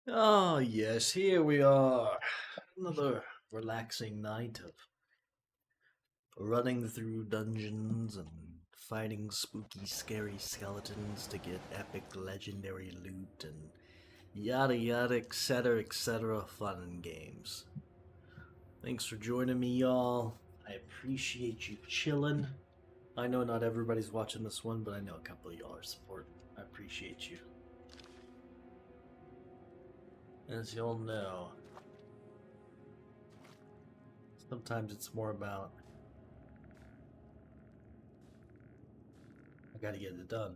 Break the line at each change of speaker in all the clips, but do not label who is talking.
Oh, yes, here we are. Another relaxing night of running through dungeons and fighting spooky, scary skeletons to get epic, legendary loot and yada yada, etc., fun and games. Thanks for joining me, y'all. I appreciate you chilling. I know not everybody's watching this one, but I know a couple of y'all are supporting. I appreciate you. As y'all know, sometimes it's more about I gotta get it done.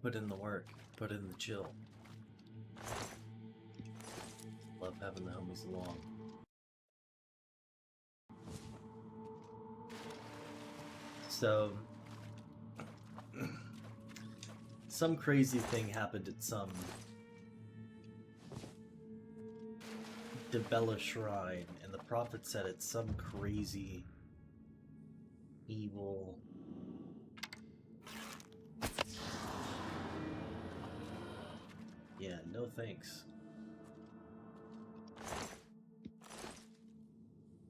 Put in the work, put in the chill. Love having the homies along. So, some crazy thing happened at some Debella shrine, and the prophet said it's some crazy, evil. Yeah, no thanks.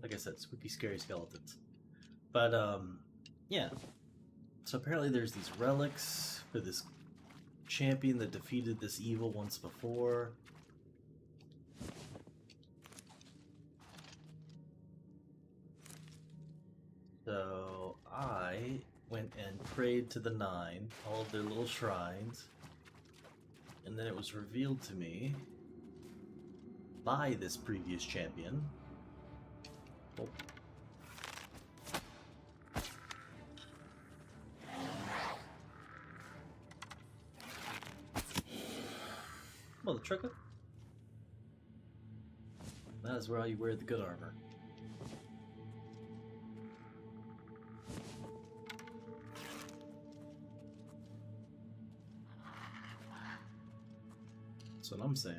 Like I said, spooky, scary skeletons. But, yeah. So apparently there's these relics for this champion that defeated this evil once before. So I went and prayed to the nine, all of their little shrines, and then it was revealed to me by this previous champion. Oh. Mother trucker. That is where you wear the good armor. That's what I'm saying.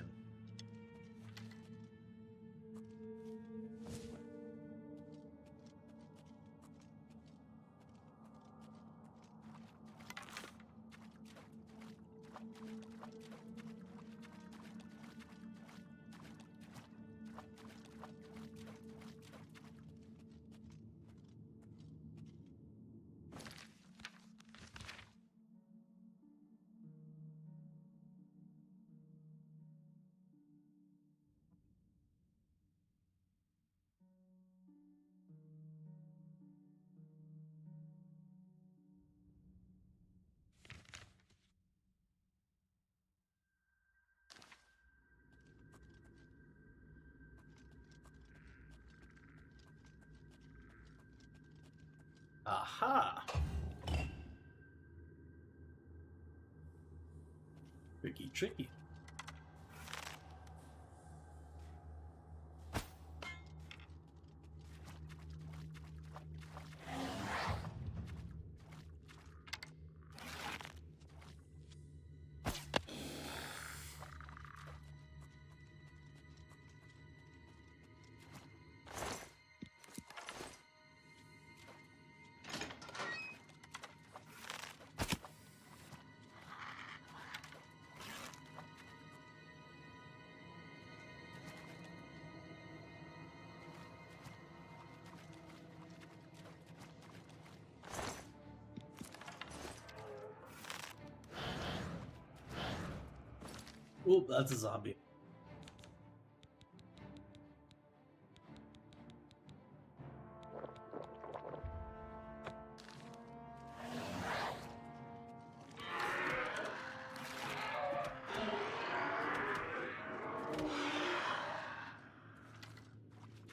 Aha! Tricky, tricky. Oh, that's a zombie.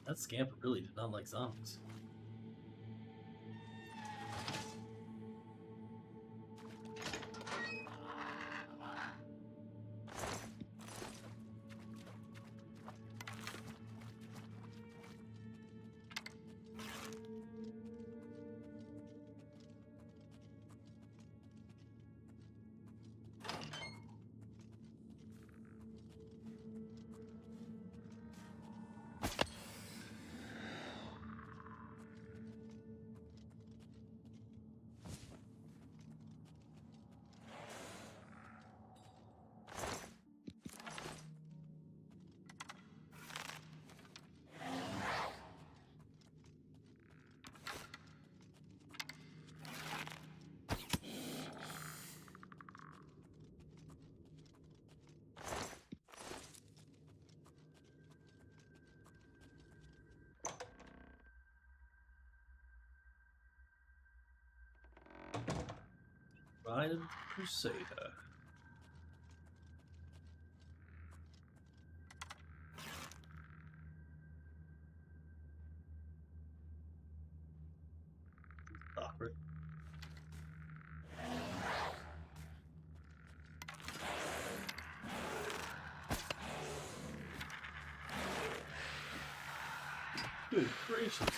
That scamper really did not like zombies.
Shrine of the Crusader. Awkward. Good gracious.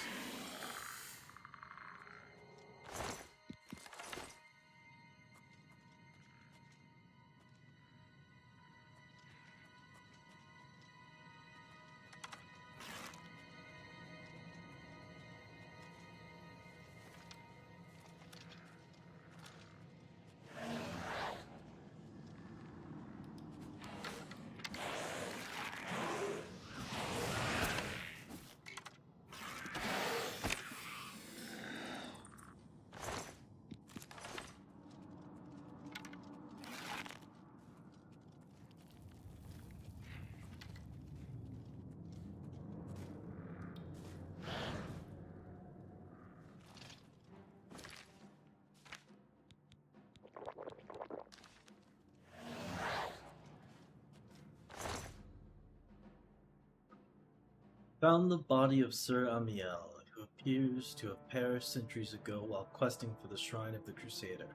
Found the body of Sir Amiel, who appears to have perished centuries ago while questing for the Shrine of the Crusader.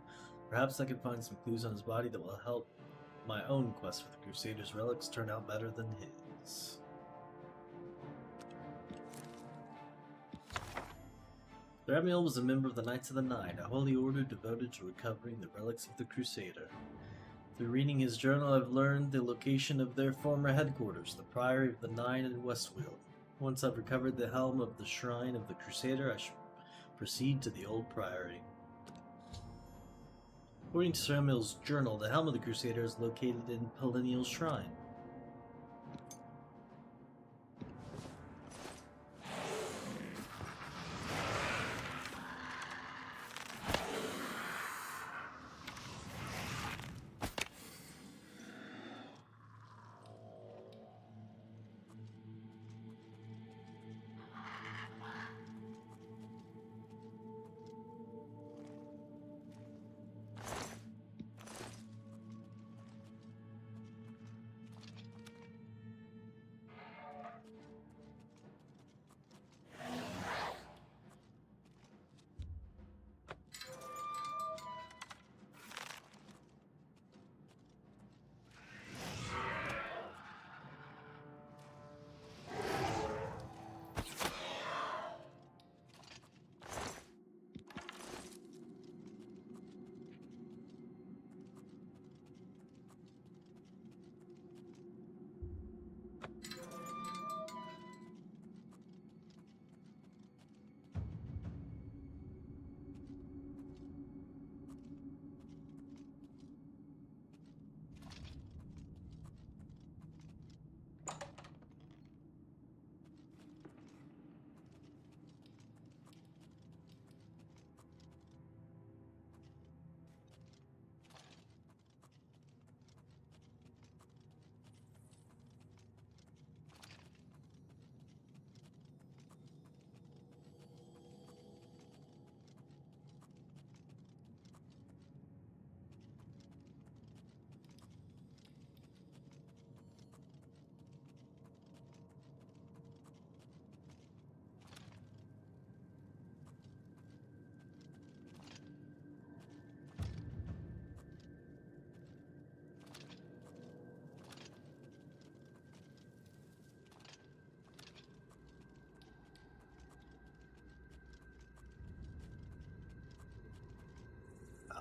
Perhaps I can find some clues on his body that will help my own quest for the Crusader's relics turn out better than his. Sir Amiel was a member of the Knights of the Nine, a holy order devoted to recovering the relics of the Crusader. Through reading his journal, I've learned the location of their former headquarters, the Priory of the Nine in Westweald. Once I've recovered the helm of the Shrine of the Crusader, I shall proceed to the old priory. According to Sir Amiel's journal, the helm of the Crusader is located in Perennial Shrine.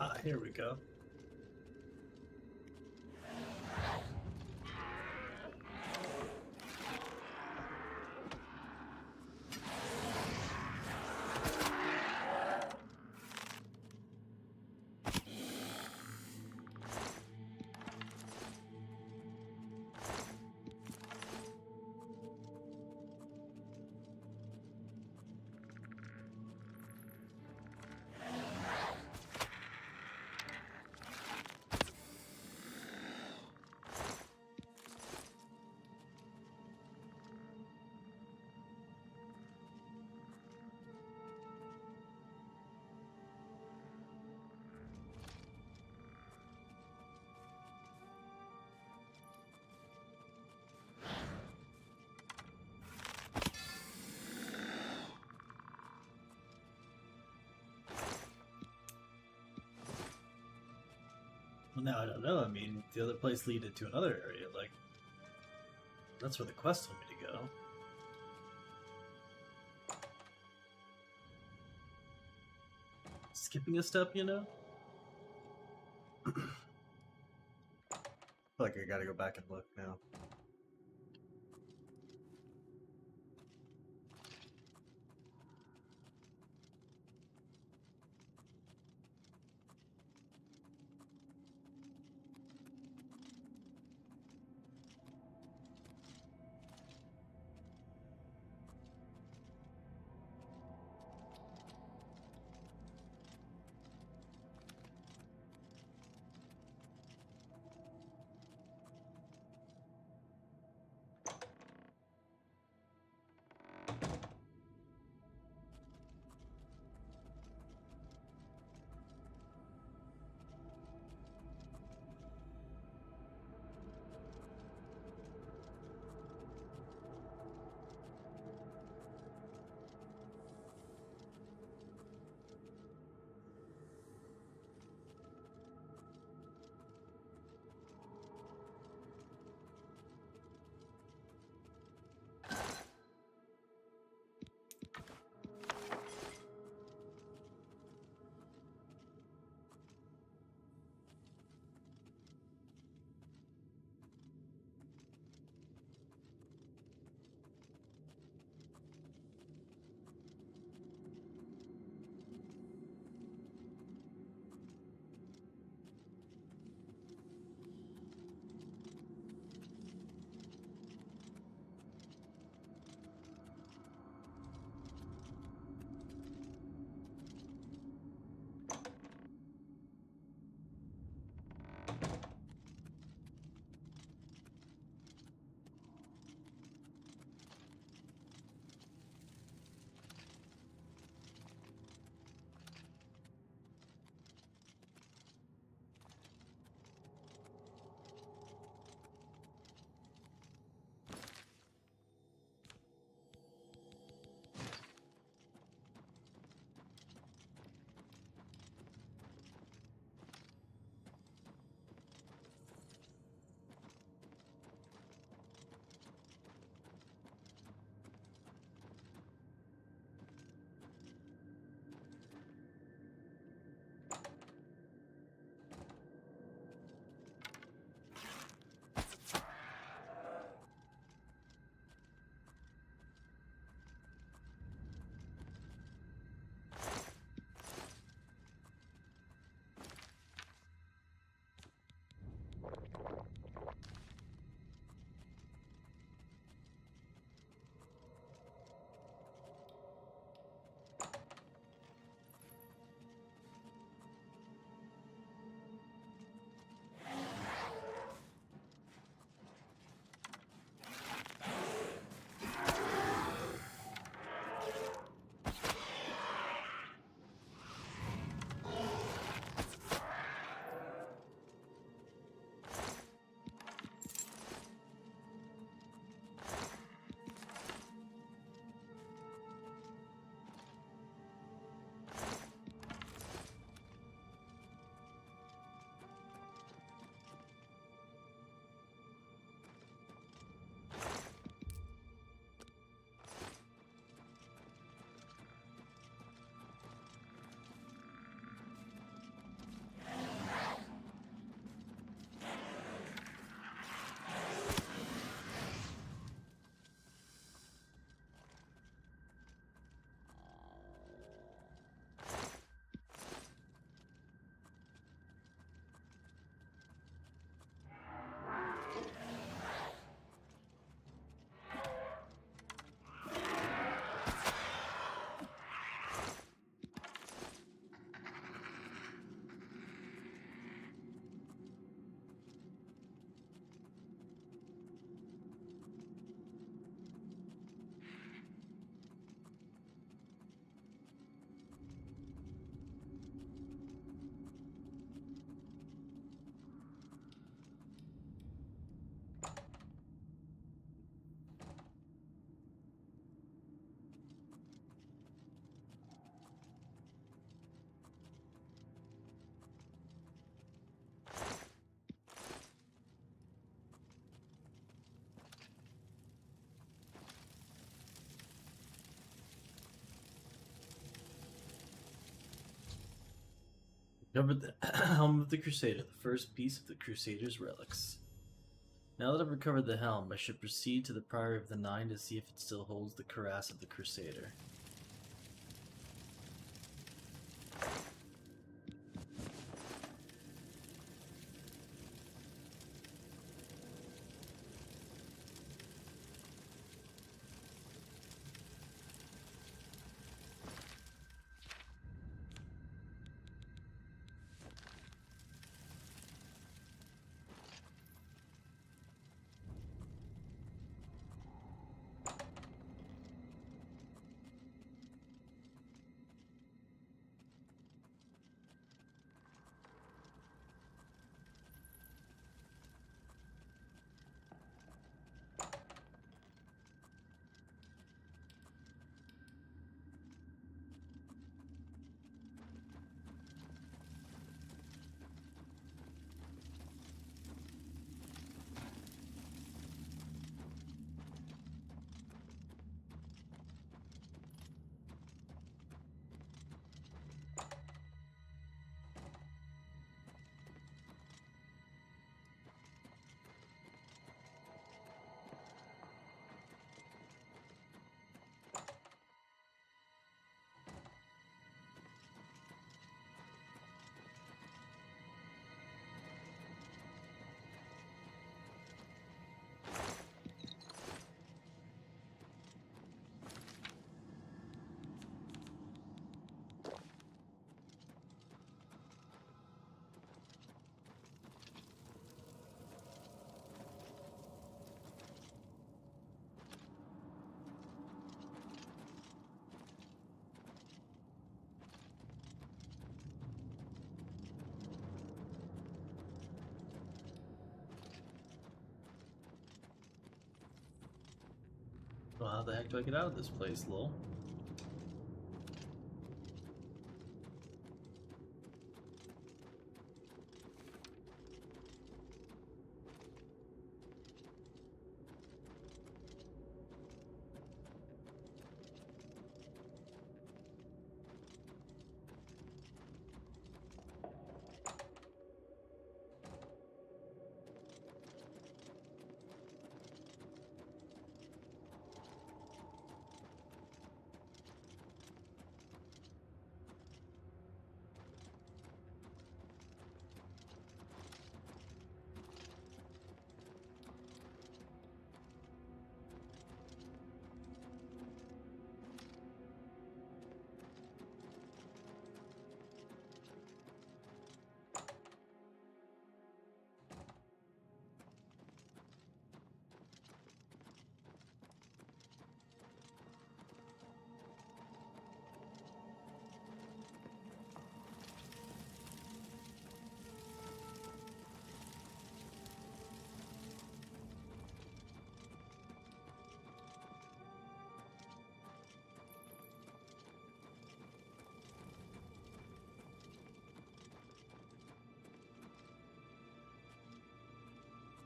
Ah, here we go. Well, now I don't know. I mean, the other place lead into another area. Like, that's where the quest told me to go. Skipping a step, you know? I feel like I gotta go back and look now. Covered the helm of the Crusader, the first piece of the Crusader's relics. Now that I've recovered the helm, I should proceed to the Priory of the Nine to see if it still holds the cuirass of the Crusader. Well, how the heck do I get out of this place, lol?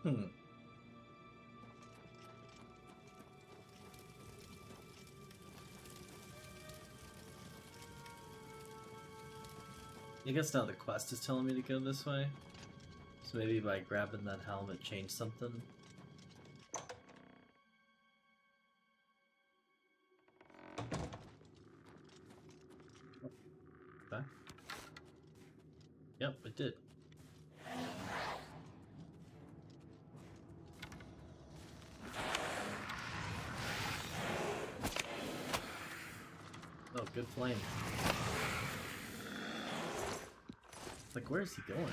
Hmm. I guess now the quest is telling me to go this way. So maybe by grabbing that helmet change something. Okay. Yep, it did. Oh, good flame. It's like, where is he going?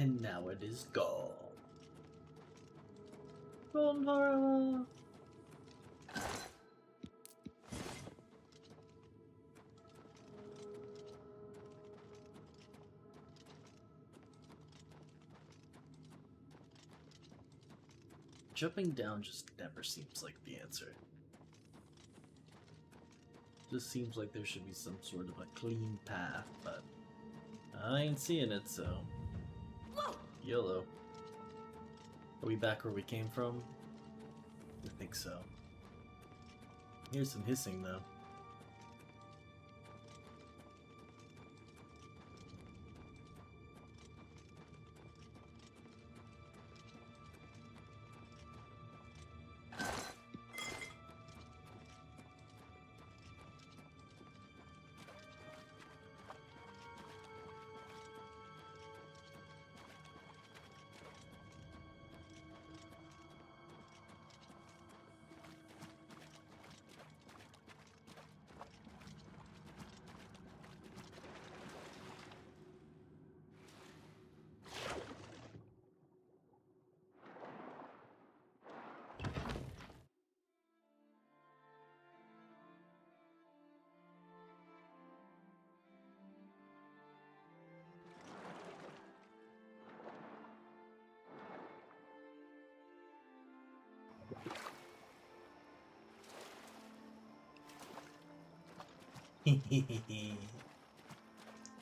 And now it is gone. Golden Horror! Jumping down just never seems like the answer. Just seems like there should be some sort of a clean path, but I ain't seeing it, so YOLO. Are we back where we came from? I think so. Here's some hissing, though.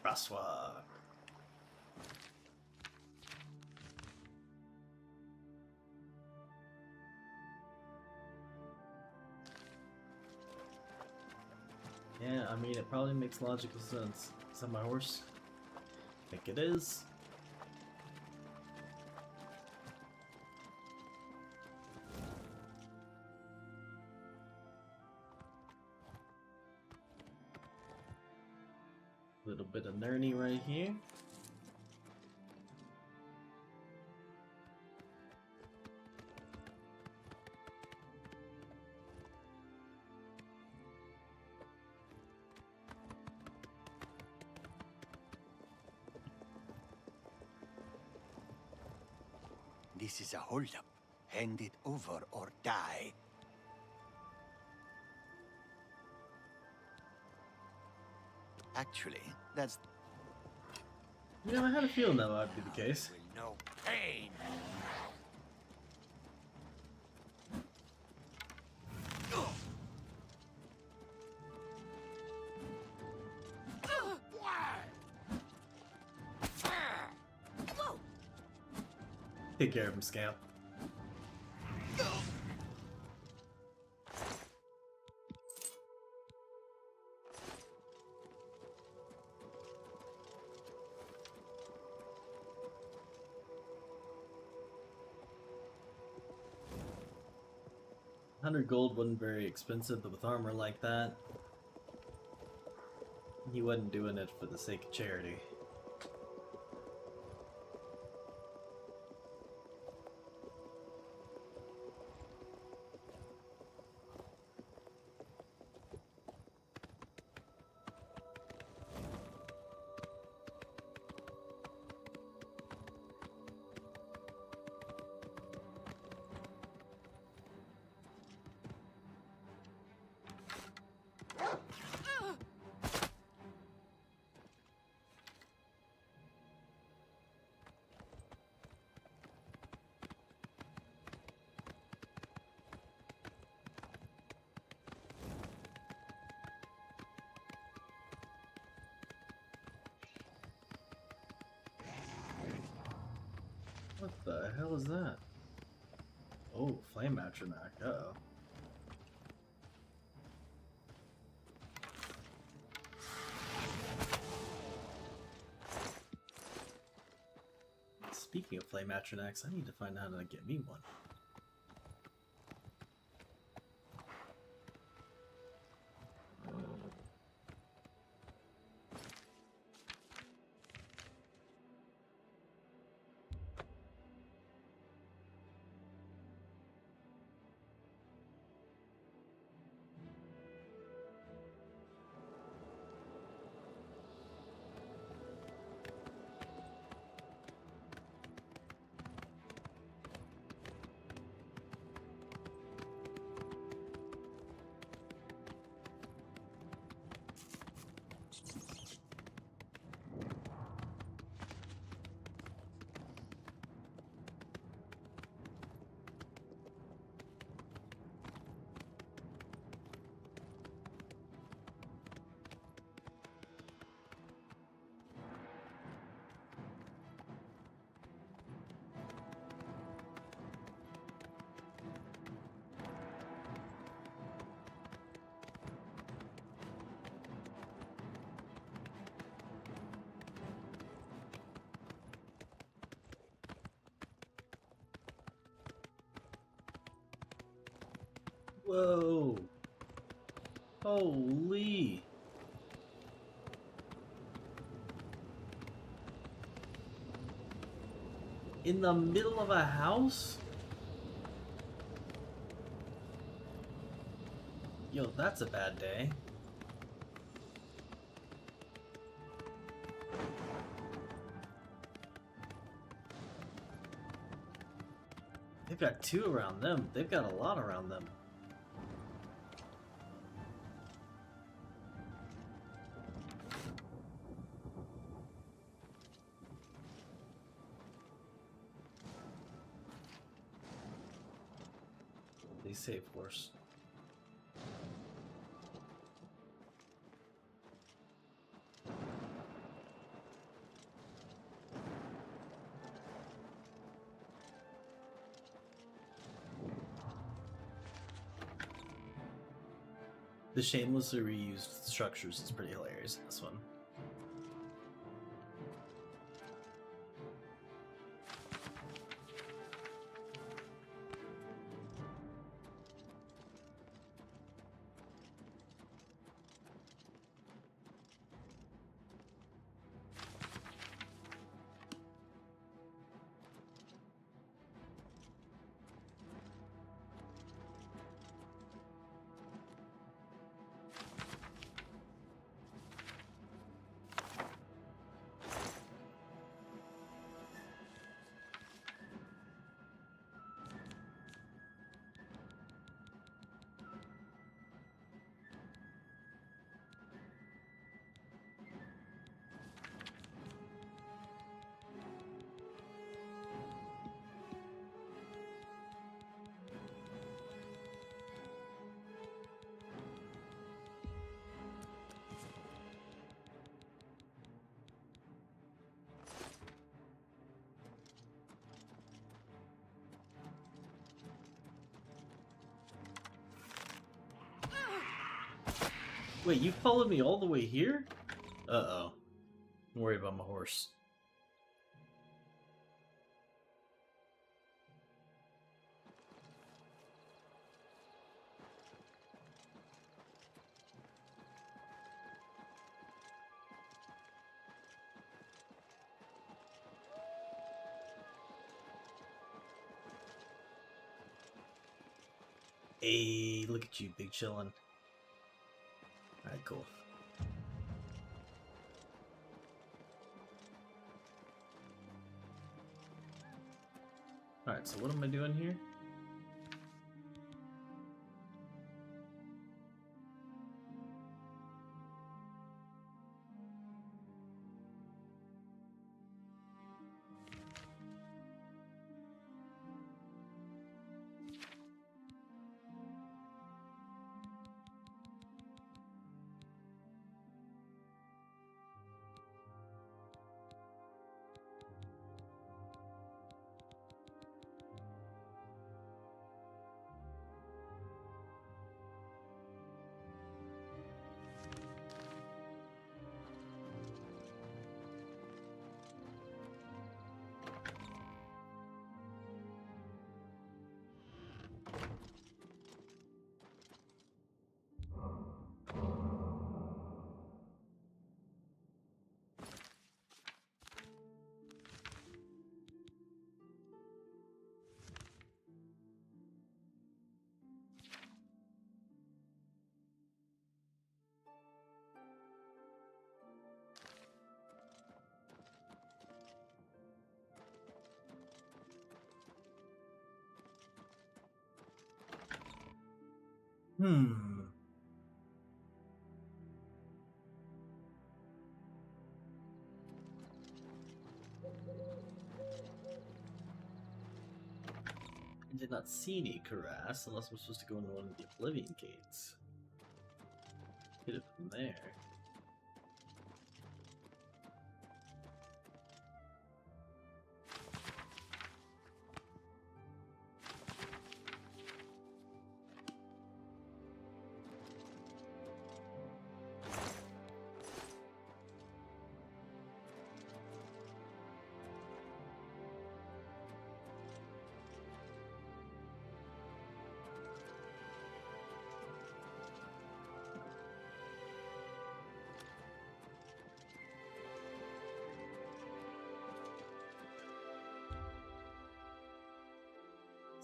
Brassoir. Yeah, I mean, it probably makes logical sense. Is that my horse? I think it is. Little bit of nerdy right here.
This is a holdup. Hand it over or die. Actually, that's...
You know, I had a feeling that might be the case.
will know pain.
Take care of him, scamp. 100 gold wasn't very expensive, but with armor like that, he wasn't doing it for the sake of charity. What the hell is that? Oh, flame atronach. Uh-oh. Speaking of flame atronachs, I need to find out how to get me one. Whoa! Holy! In the middle of a house? Yo, that's a bad day. They've got two around them. They've got a lot around them. They save horse. The shamelessly reused structures is pretty hilarious in this one. Wait, you followed me all the way here? Uh-oh. I'm worried about my horse. Hey, look at you, big chillin'. Alright, cool. Alright, so what am I doing here? Hmm. I did not see any Karass unless I'm supposed to go into one of the Oblivion gates. Hit it from there.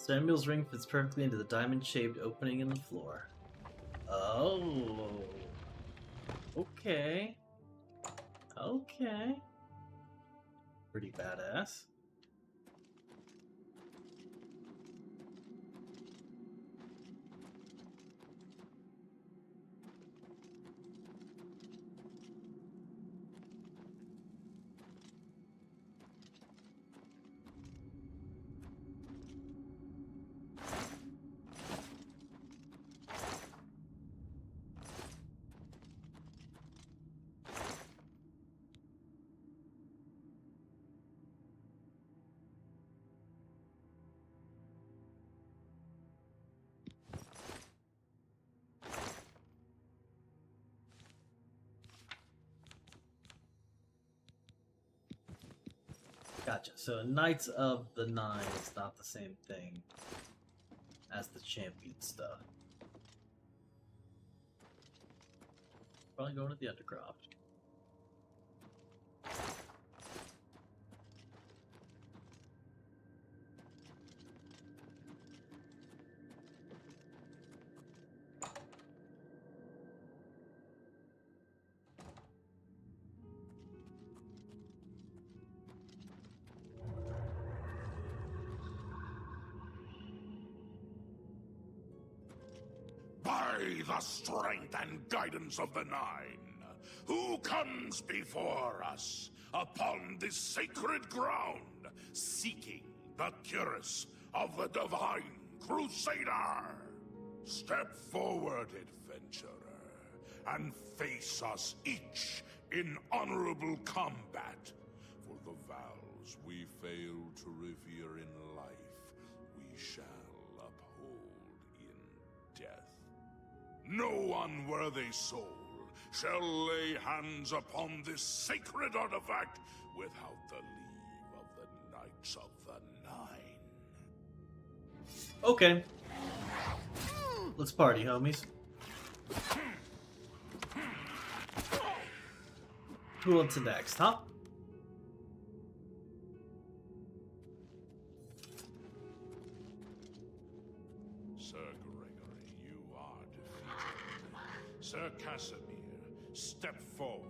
Samuel's ring fits perfectly into the diamond-shaped opening in the floor. Oh. Okay. Okay. Pretty badass. Gotcha. So Knights of the Nine is not the same thing as the champion stuff. Probably going to the Undercroft.
By the strength and guidance of the Nine, who comes before us upon this sacred ground, seeking the cuirass of the Divine Crusader? Step forward, adventurer, and face us each in honorable combat. For the vows we fail to revere in life, we shall uphold in death. No unworthy soul shall lay hands upon this sacred artifact without the leave of the Knights of the Nine.
Okay. Let's party, homies. Who wants to next, huh?
Sir Gregory, you are defeated. Sir Casimir, step forward.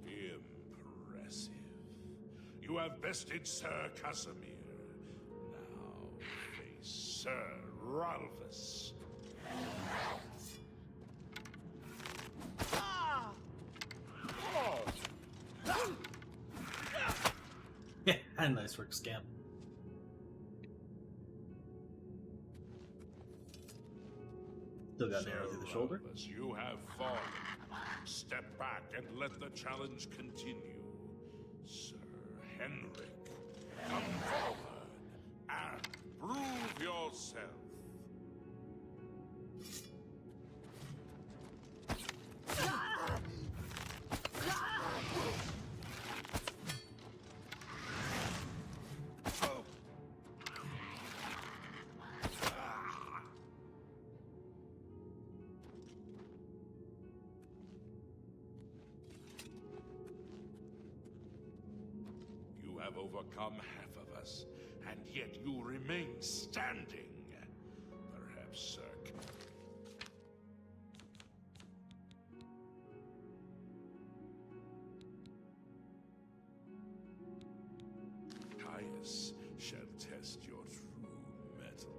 Impressive. You have bested Sir Casimir. Now face Sir Ralphus.
Yeah, nice work, Scamp. Still got an arrow through the shoulder.
Ralphus, you have fallen. Step back and let the challenge continue. Sir Henrik, come forward and prove yourself. You have overcome half of us, and yet you remain standing. Perhaps, sir. Caius shall test your true mettle.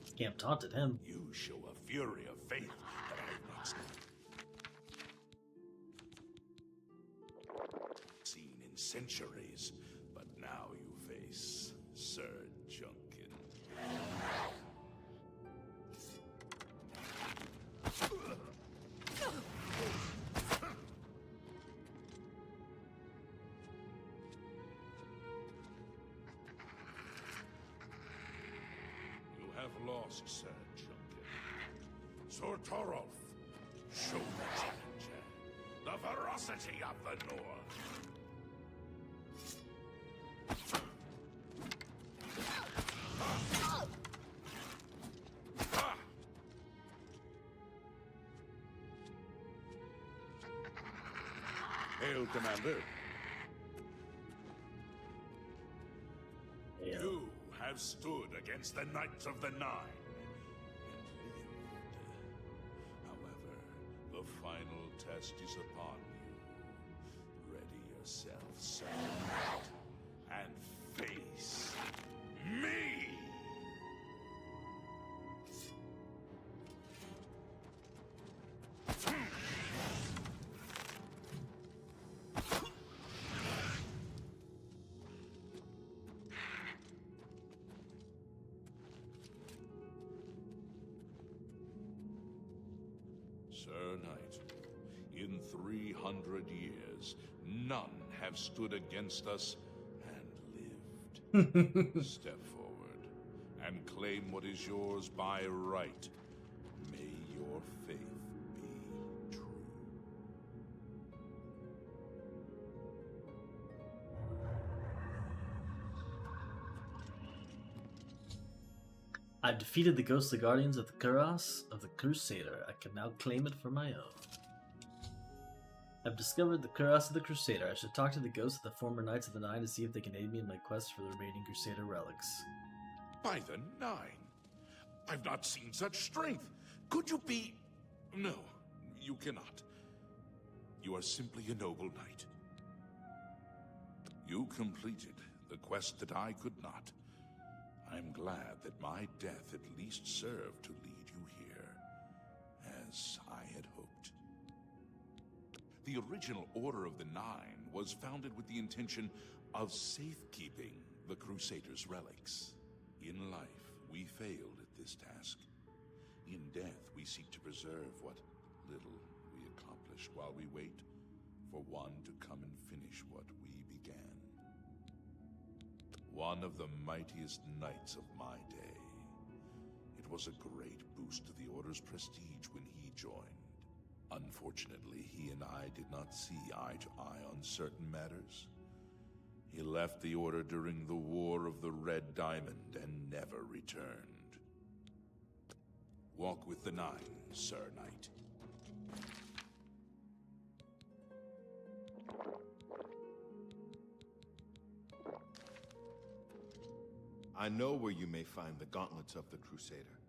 Scamp taunted him.
You show a fury of faith that I've not seen in centuries, but now you face Sir Junkin. have lost Sir Junkin. Sir Torolf, show the challenger the ferocity of the North. Hail, Commander. You have stood against the Knights of the Nine and lived. However, the final test is upon you. Ready yourself, Sir Knight, and face me! Sir Knight, in 300 years, none have stood against us and lived. Step forward and claim what is yours by right. May your faith be true.
I've defeated the ghostly guardians of the Kuros of the Crusader. I can now claim it for my own. I've discovered the Kuros of the Crusader. I should talk to the ghosts of the former Knights of the Nine to see if they can aid me in my quest for the remaining Crusader relics.
By the Nine? I've not seen such strength. Could you be... No, you cannot. You are simply a noble knight. You completed the quest that I could not. I'm glad that my death at least served to lead you here, as I had hoped. The original Order of the Nine was founded with the intention of safekeeping the Crusaders' relics. In life, we failed at this task. In death, we seek to preserve what little we accomplish while we wait for one to come and finish what we began. One of the mightiest knights of my day. It was a great boost to the Order's prestige when he joined. Unfortunately, he and I did not see eye to eye on certain matters. He left the Order during the War of the Red Diamond and never returned. Walk with the Nine, Sir Knight.
I know where you may find the gauntlets of the Crusader,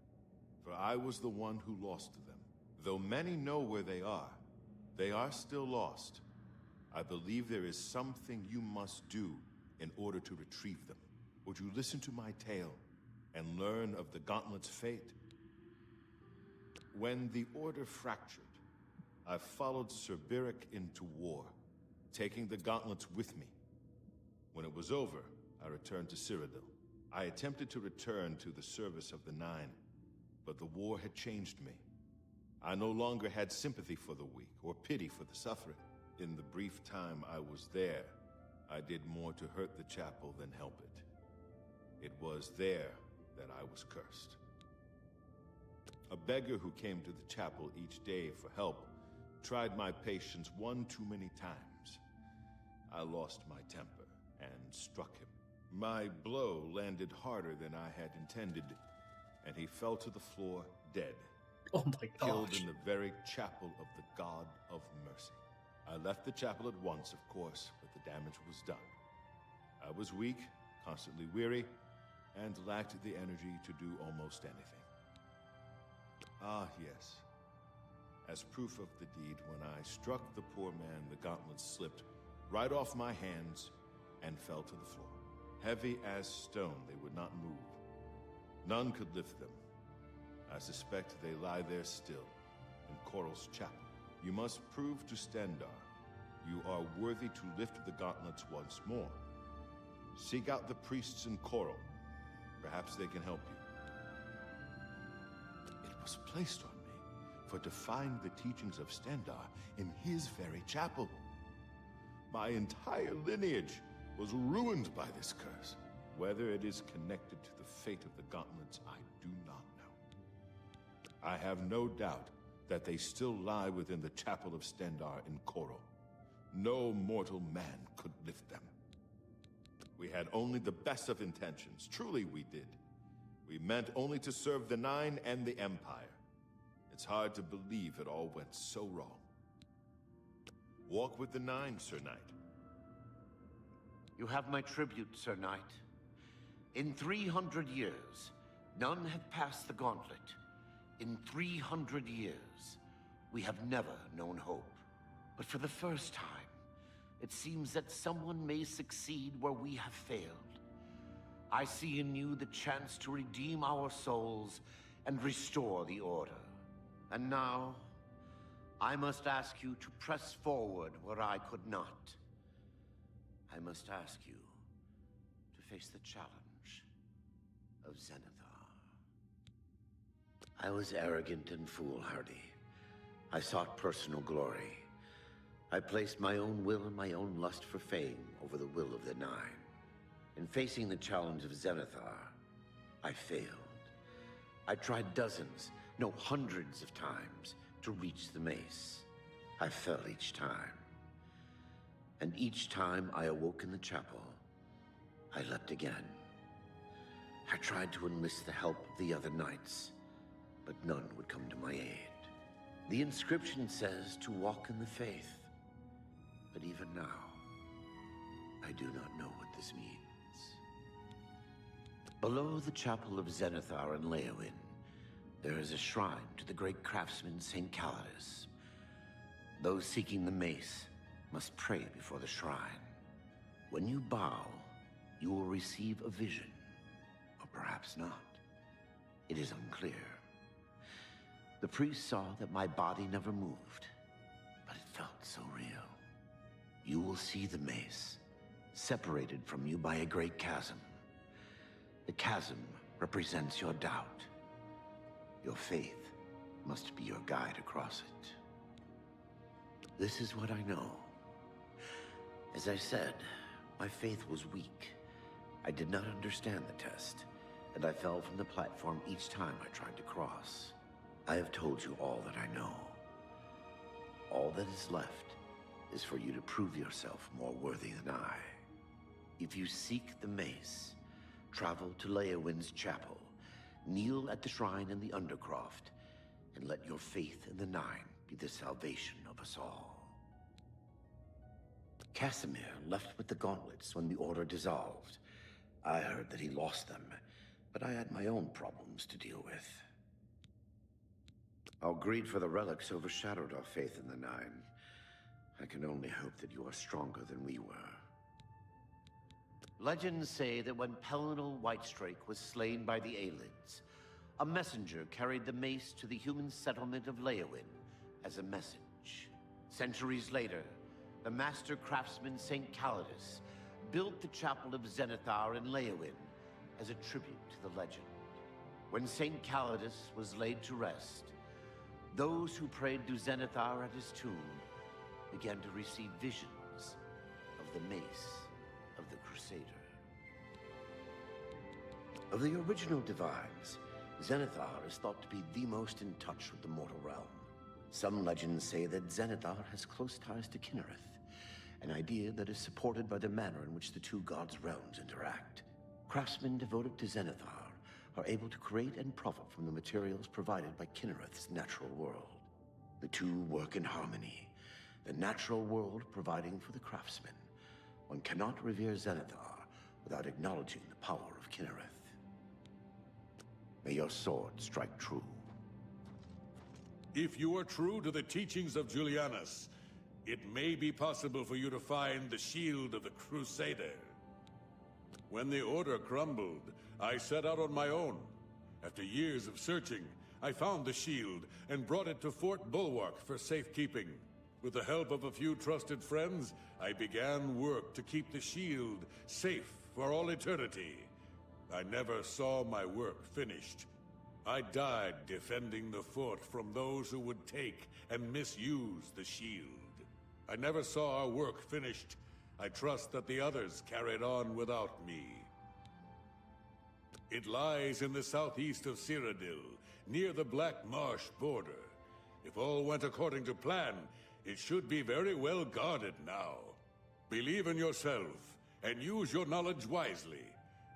for I was the one who lost them. Though many know where they are still lost. I believe there is something you must do in order to retrieve them. Would you listen to my tale and learn of the gauntlet's fate? When the Order fractured, I followed Sir Beric into war, taking the gauntlets with me. When it was over, I returned to Cyrodiil. I attempted to return to the service of the Nine, but the war had changed me. I no longer had sympathy for the weak or pity for the suffering. In the brief time I was there, I did more to hurt the chapel than help it. It was there that I was cursed. A beggar who came to the chapel each day for help tried my patience one too many times. I lost my temper and struck him. My blow landed harder than I had intended, and he fell to the floor dead.
Oh my gosh.
Killed in the very chapel of the God of Mercy. I left the chapel at once, of course, but the damage was done. I was weak, constantly weary, and lacked the energy to do almost anything. Ah, yes. As proof of the deed, when I struck the poor man, the gauntlets slipped right off my hands and fell to the floor. Heavy as stone, they would not move. None could lift them. I suspect they lie there still, in Coral's chapel. You must prove to Stendarr you are worthy to lift the gauntlets once more. Seek out the priests in Coral. Perhaps they can help you. It was placed on me for to find the teachings of Stendarr in his very chapel. My entire lineage was ruined by this curse. Whether it is connected to the fate of the gauntlets, I do not know. I have no doubt that they still lie within the Chapel of Stendarr in Koro. No mortal man could lift them. We had only the best of intentions. Truly we did. We meant only to serve the Nine and the Empire. It's hard to believe it all went so wrong. Walk with the Nine, Sir Knight.
You have my tribute, Sir Knight. In 300 years, none have passed the gauntlet. In 300 years, we have never known hope. But for the first time, it seems that someone may succeed where we have failed. I see in you the chance to redeem our souls and restore the Order. And now, I must ask you to press forward where I could not. I must ask you to face the challenge of Zenithar. I was arrogant and foolhardy. I sought personal glory. I placed my own will and my own lust for fame over the will of the Nine. In facing the challenge of Zenithar, I failed. I tried dozens, no hundreds of times to reach the mace. I fell each time. And each time I awoke in the chapel, I leapt again. I tried to enlist the help of the other knights, but none would come to my aid. The inscription says to walk in the faith, but even now, I do not know what this means. Below the chapel of Zenithar in Leowyn, there is a shrine to the great craftsman St. Calidus. Those seeking the mace must pray before the shrine. When you bow, you will receive a vision, or perhaps not. It is unclear. The priest saw that my body never moved, but it felt so real. You will see the mace, separated from you by a great chasm. The chasm represents your doubt. Your faith must be your guide across it. This is what I know. As I said, my faith was weak. I did not understand the test, and I fell from the platform each time I tried to cross. I have told you all that I know. All that is left is for you to prove yourself more worthy than I. If you seek the mace, travel to Leowyn's chapel, kneel at the shrine in the Undercroft, and let your faith in the Nine be the salvation of us all. Casimir left with the gauntlets when the Order dissolved. I heard that he lost them, but I had my own problems to deal with. Our greed for the relics overshadowed our faith in the Nine. I can only hope that you are stronger than we were. Legends say that when Pelinal Whitestrake was slain by the Aelids, a messenger carried the mace to the human settlement of Leowyn as a message. Centuries later, the master craftsman St. Calidus built the Chapel of Zenithar in Leowyn as a tribute to the legend. When St. Calidus was laid to rest, those who prayed to Zenithar at his tomb began to receive visions of the mace of the Crusader. Of the original divines, Zenithar is thought to be the most in touch with the mortal realm. Some legends say that Zenithar has close ties to Kinnereth, an idea that is supported by the manner in which the two gods' realms interact. Craftsmen devoted to Zenithar are able to create and profit from the materials provided by Kinnereth's natural world. The two work in harmony, the natural world providing for the craftsmen. One cannot revere Zenithar without acknowledging the power of Kinnereth. May your sword strike true.
If you are true to the teachings of Julianus, it may be possible for you to find the shield of the Crusader. When the Order crumbled, I set out on my own. After years of searching, I found the shield and brought it to Fort Bulwark for safekeeping. With the help of a few trusted friends, I began work to keep the shield safe for all eternity. I never saw my work finished. I died defending the fort from those who would take and misuse the shield. I never saw our work finished. I trust that the others carried on without me. It lies in the southeast of Cyrodiil, near the Black Marsh border. If all went according to plan, it should be very well guarded now. Believe in yourself, and use your knowledge wisely.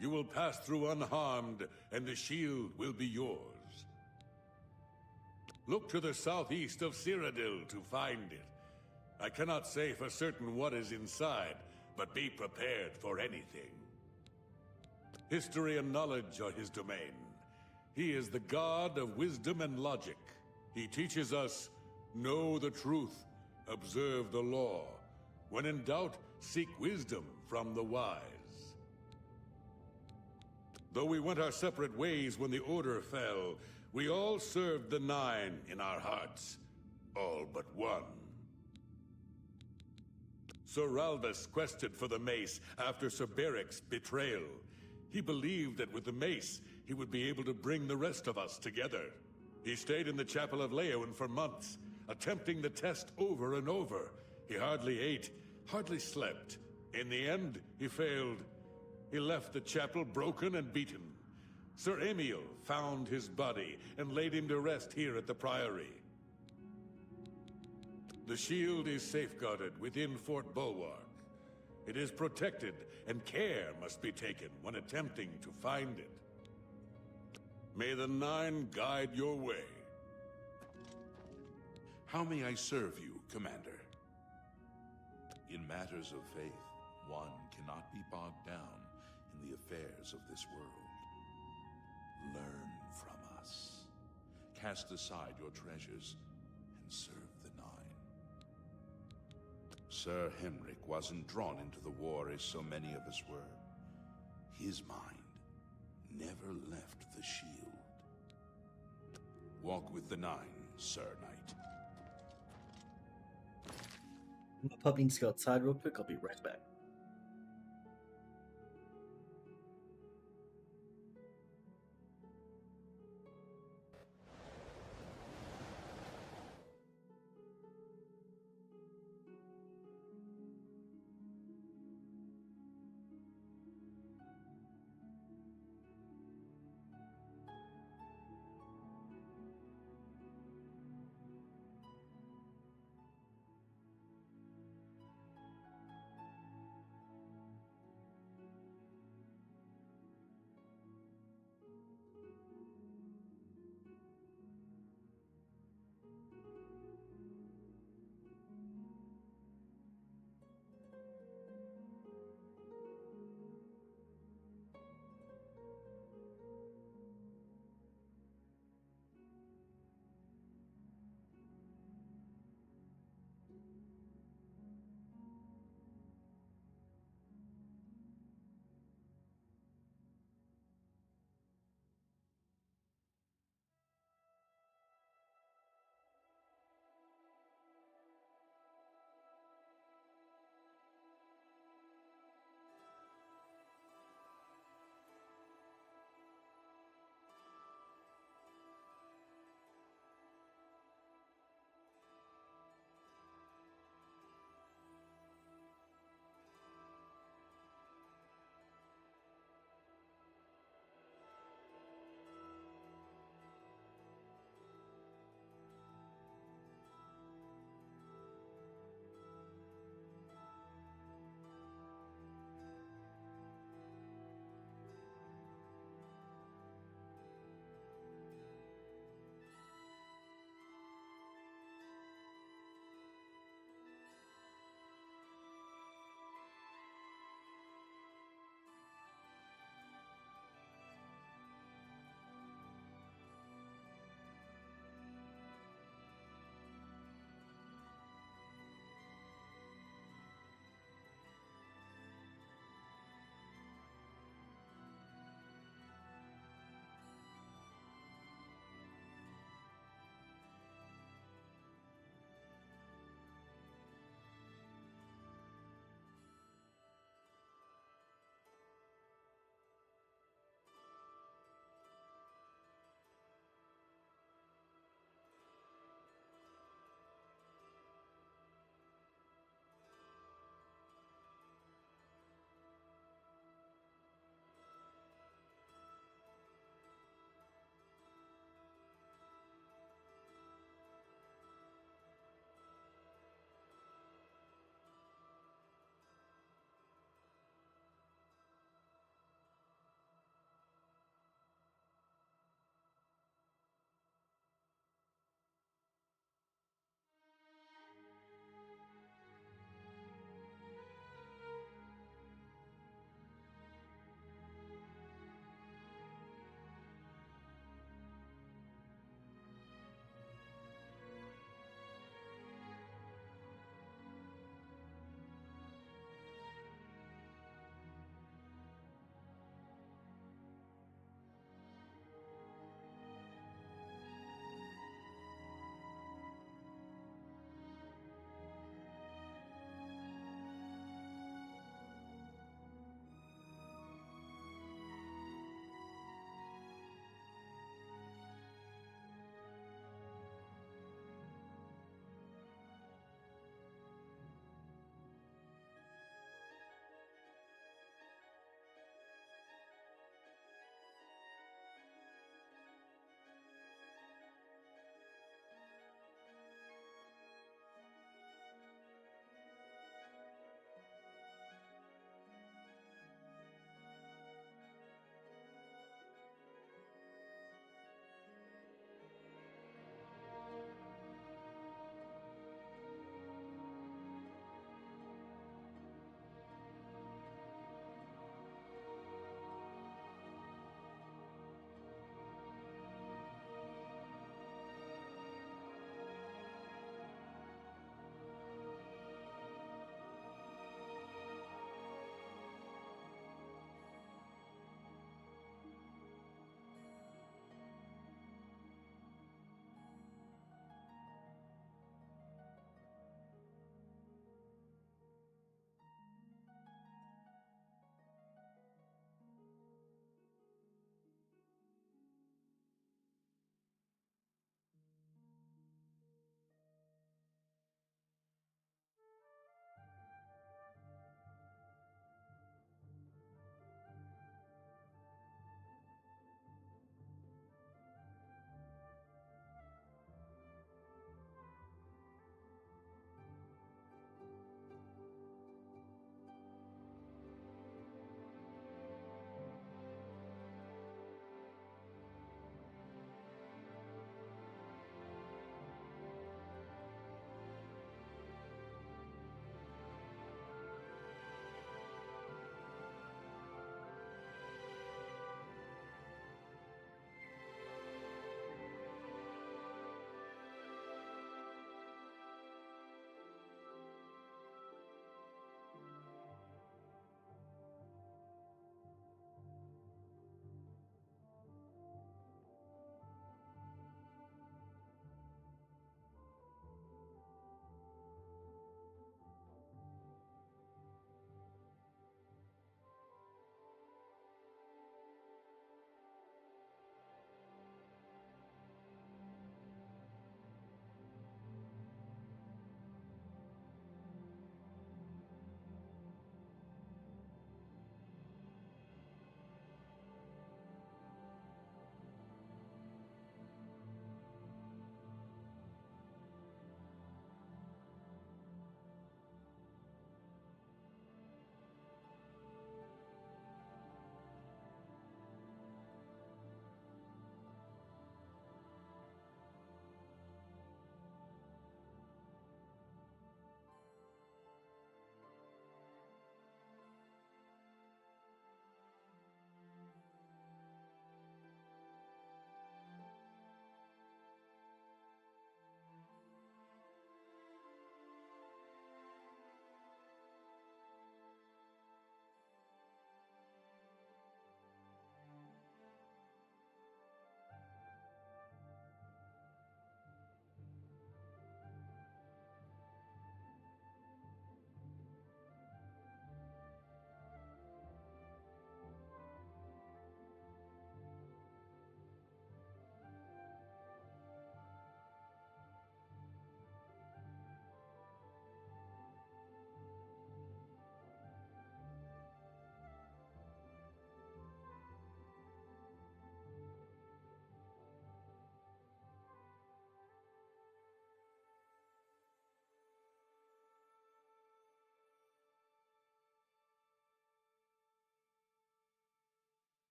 You will pass through unharmed, and the shield will be yours. Look to the southeast of Cyrodiil to find it. I cannot say for certain what is inside, but be prepared for anything. History and knowledge are his domain. He is the god of wisdom and logic. He teaches us, know the truth, observe the law. When in doubt, seek wisdom from the wise. Though we went our separate ways when the Order fell, we all served the Nine in our hearts. All but one. Sir Ralvis quested for the mace after Sir Beric's betrayal. He believed that with the mace, he would be able to bring the rest of us together. He stayed in the Chapel of Leowyn for months, attempting the test over and over. He hardly ate, hardly slept. In the end, he failed. He left the chapel broken and beaten. Sir Emil found his body and laid him to rest here at the Priory. The shield is safeguarded within Fort Bulwark. It is protected, and care must be taken when attempting to find it. May the Nine guide your way.
How may I serve you, Commander? In matters of faith, one cannot be bogged down in the affairs of this world. Learn from us. Cast aside your treasures and serve the Nine. Sir Henrik wasn't drawn into the war as so many of us were. His mind never left the shield. Walk with the Nine, Sir Knight.
My puppy needs to go outside real quick. I'll be right back.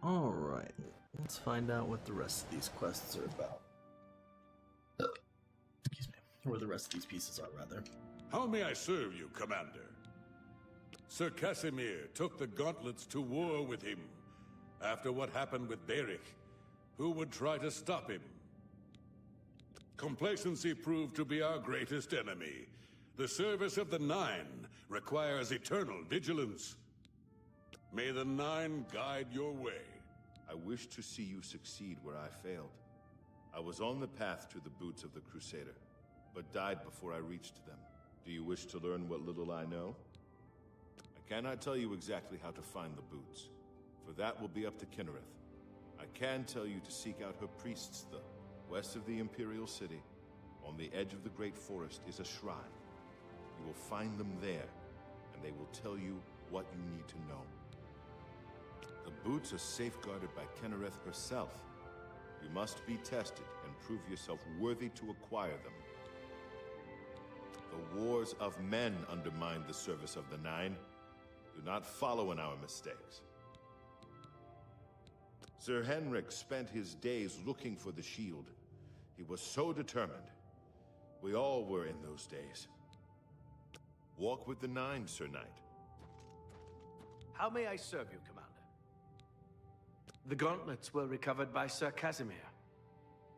Alright, let's find out what the rest of these quests are about. Excuse me. Or the rest of these pieces are, rather.
How may I serve you, Commander? Sir Casimir took the gauntlets to war with him. After what happened with Beric, who would try to stop him? Complacency proved to be our greatest enemy. The service of the Nine requires eternal vigilance. May the Nine guide your way.
I wish to see you succeed where I failed. I was on the path to the boots of the Crusader, but died before I reached them. Do you wish to learn what little I know? I cannot tell you exactly how to find the boots, for that will be up to Kinnereth. I can tell you to seek out her priests, though. West of the Imperial City, on the edge of the Great Forest, is a shrine. You will find them there, and they will tell you what you need to know. The boots are safeguarded by Kinnereth herself. You must be tested and prove yourself worthy to acquire them. The wars of men undermine the service of the Nine. Do not follow in our mistakes. Sir Henrik spent his days looking for the shield. He was so determined. We all were in those days. Walk with the Nine, Sir Knight.
How may I serve you, Commander? The gauntlets were recovered by Sir Casimir,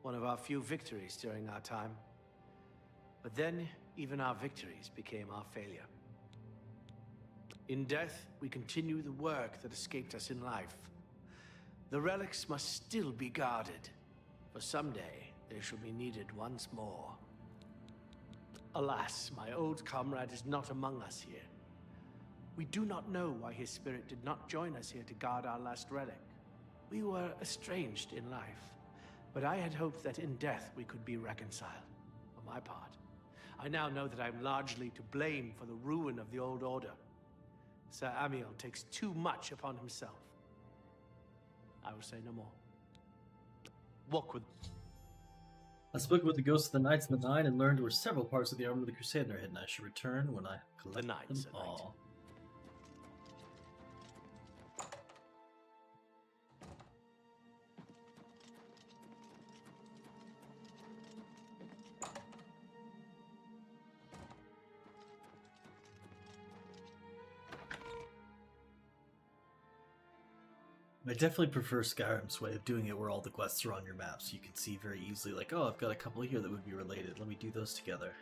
one of our few victories during our time. But then, even our victories became our failure. In death, we continue the work that escaped us in life. The relics must still be guarded, for someday they shall be needed once more. Alas, my old comrade is not among us here. We do not know why his spirit did not join us here to guard our last relic. We were estranged in life, but I had hoped that in death we could be reconciled. For my part, I now know that I am largely to blame for the ruin of the old order. Sir Amiel takes too much upon himself. I will say no more. Walk with...
I spoke with the ghosts of the Knights of the Nine and learned where several parts of the armor of the Crusader are hidden. I should return when I collect
The Knights,
them
Sir Knight.
all. I definitely prefer Skyrim's way of doing it where all the quests are on your map, so you can see very easily, like, oh, I've got a couple here that would be related. Let me do those together.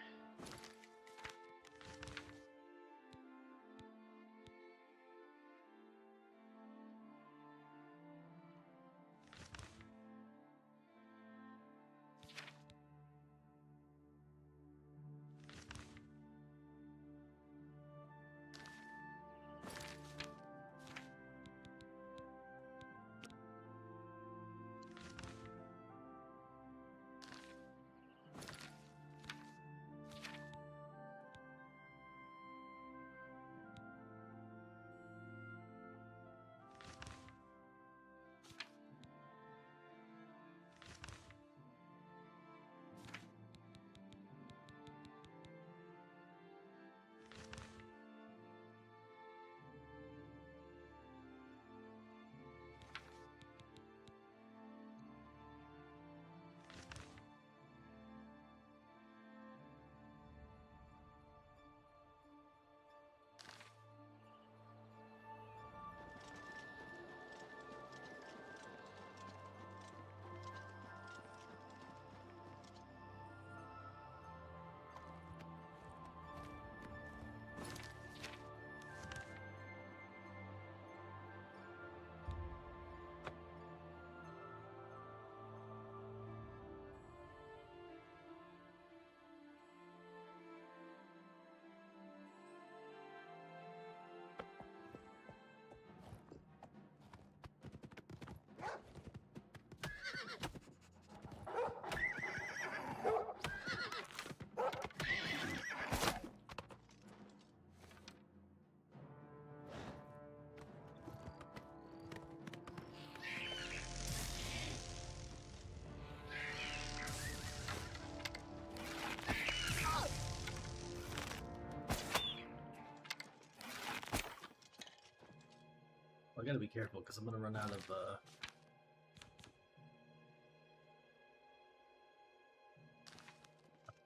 I gotta be careful because I'm gonna run out of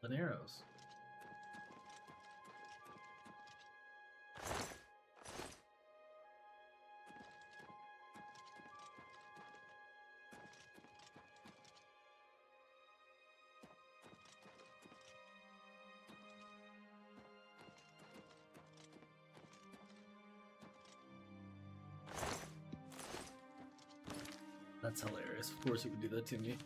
and arrows. That's hilarious. Of course he would do that to me.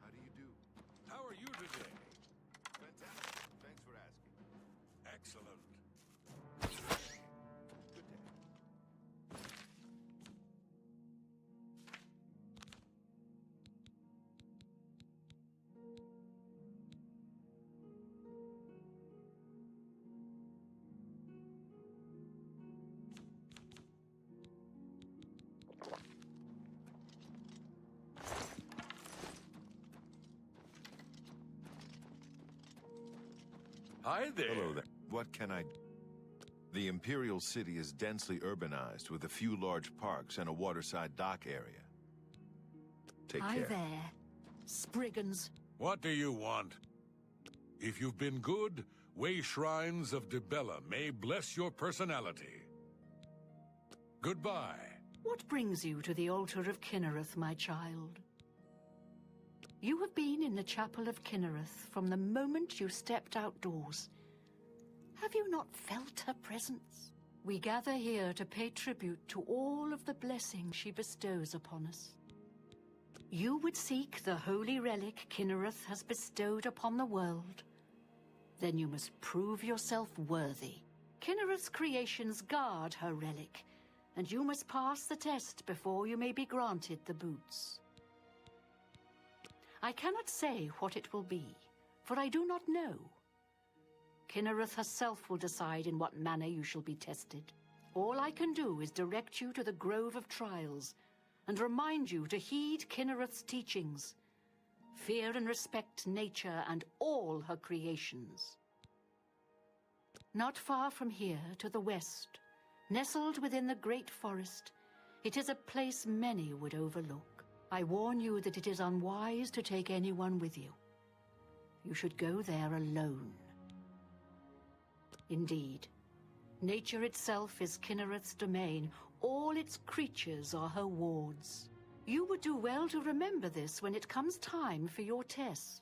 How do you do?
How are you today?
Fantastic. Thanks for asking.
Excellent.
Good day.
Hi there.
Hello there. What can I... The Imperial City is densely urbanized with a few large parks and a waterside dock area. Take
Hi
care.
there, Spriggans.
What do you want? If you've been good, way shrines of Dibella may bless your personality. Goodbye.
What brings you to the altar of Kinnereth, my child? You have been in the chapel of Kinnereth from the moment you stepped outdoors. Have you not felt her presence? We gather here to pay tribute to all of the blessings she bestows upon us. You would seek the holy relic Kinnereth has bestowed upon the world. Then you must prove yourself worthy. Kinnereth's creations guard her relic, and you must pass the test before you may be granted the boots. I cannot say what it will be, for I do not know. Kinnereth herself will decide in what manner you shall be tested. All I can do is direct you to the Grove of Trials, and remind you to heed Kinnereth's teachings. Fear and respect nature and all her creations. Not far from here, to the west, nestled within the great forest, it is a place many would overlook. I warn you that it is unwise to take anyone with you. You should go there alone. Indeed, nature itself is Kinnereth's domain. All its creatures are her wards. You would do well to remember this when it comes time for your test.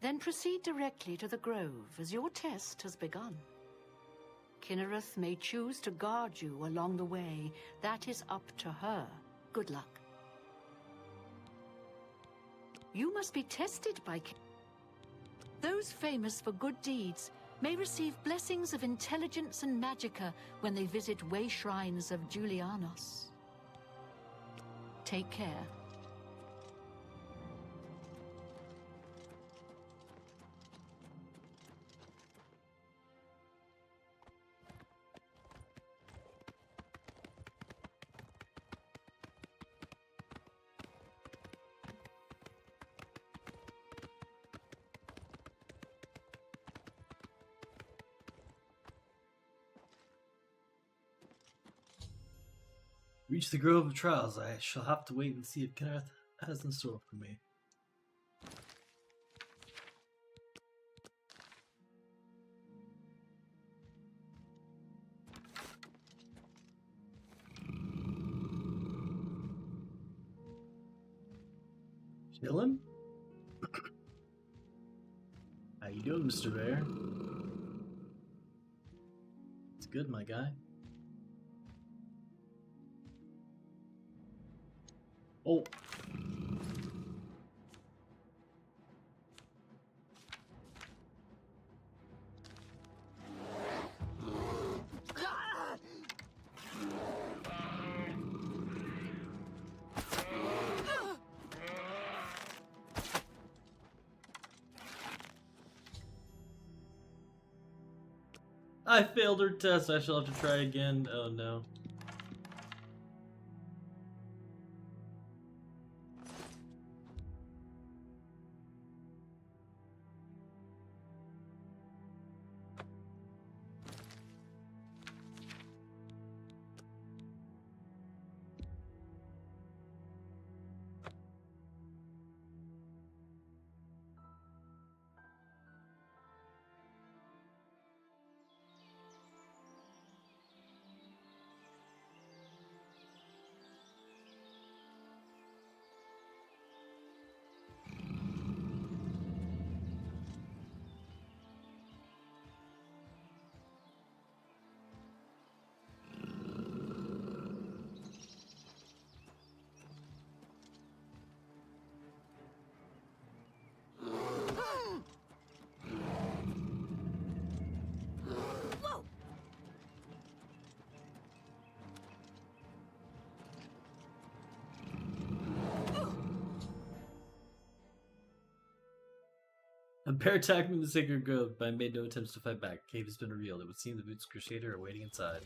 Then proceed directly to the grove, as your test has begun. Kinnereth may choose to guard you along the way. That is up to her. Good luck. You must be tested by those famous for good deeds may receive blessings of intelligence and magicka when they visit way shrines of Julianos. Take care.
Reach the Grove of Trials. I shall have to wait and see if Kinnereth has in store for me. Chillin'? How you doing, Mr. Bear? It's good, my guy. Oh. I failed her test. I shall have to try again. Oh no. A bear attacked me in the sacred grove, but I made no attempts to fight back. The cave has been revealed. It would seem the Boots Crusader are waiting inside.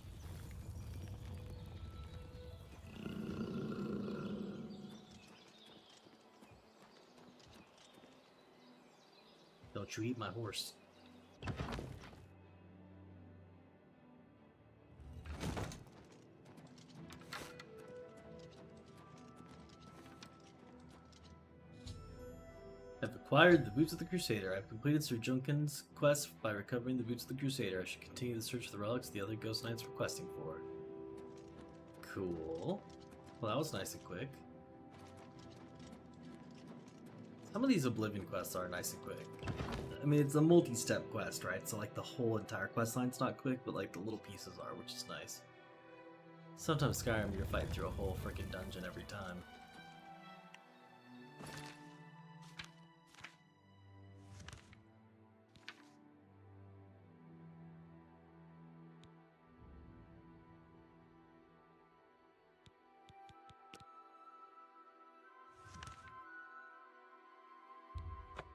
Don't you eat my horse. I've acquired the Boots of the Crusader. I've completed Sir Junken's quest by recovering the Boots of the Crusader. I should continue the search for the relics the other ghost knights were questing for. Cool. Well, that was nice and quick. Some of these Oblivion quests are nice and quick. I mean, it's a multi-step quest, right? So, like, the whole entire quest line's not quick, but, like, the little pieces are, which is nice. Sometimes Skyrim, you're fighting through a whole freaking dungeon every time.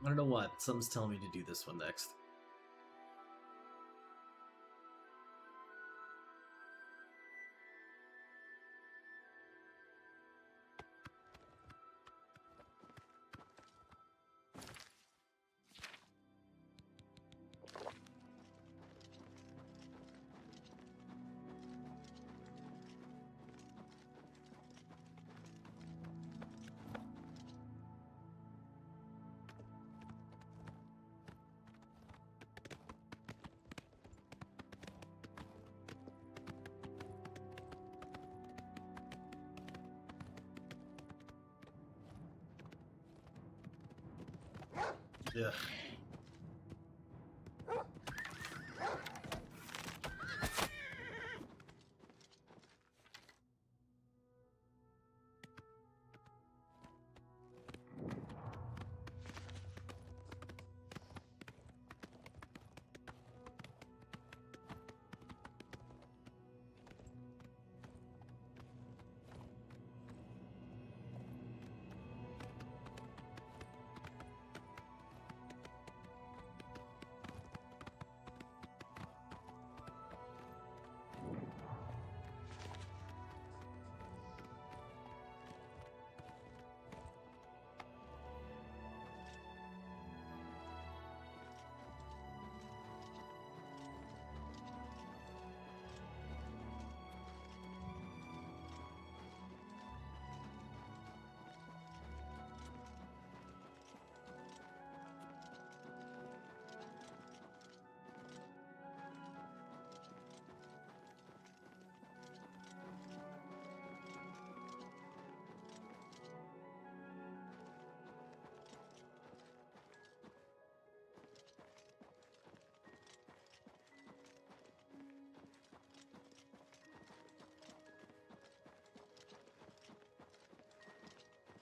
I don't know why, but something's telling me to do this one next. Yeah.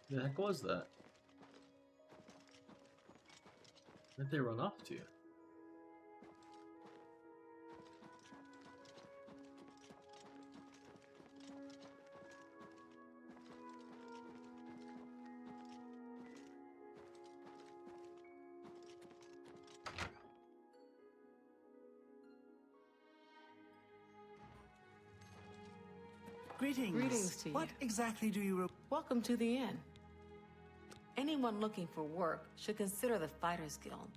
Where the heck was that? Where'd they run off to?
Greetings.
Greetings to you.
What exactly do you...
Welcome to the inn. Anyone looking for work should consider the Fighters Guild.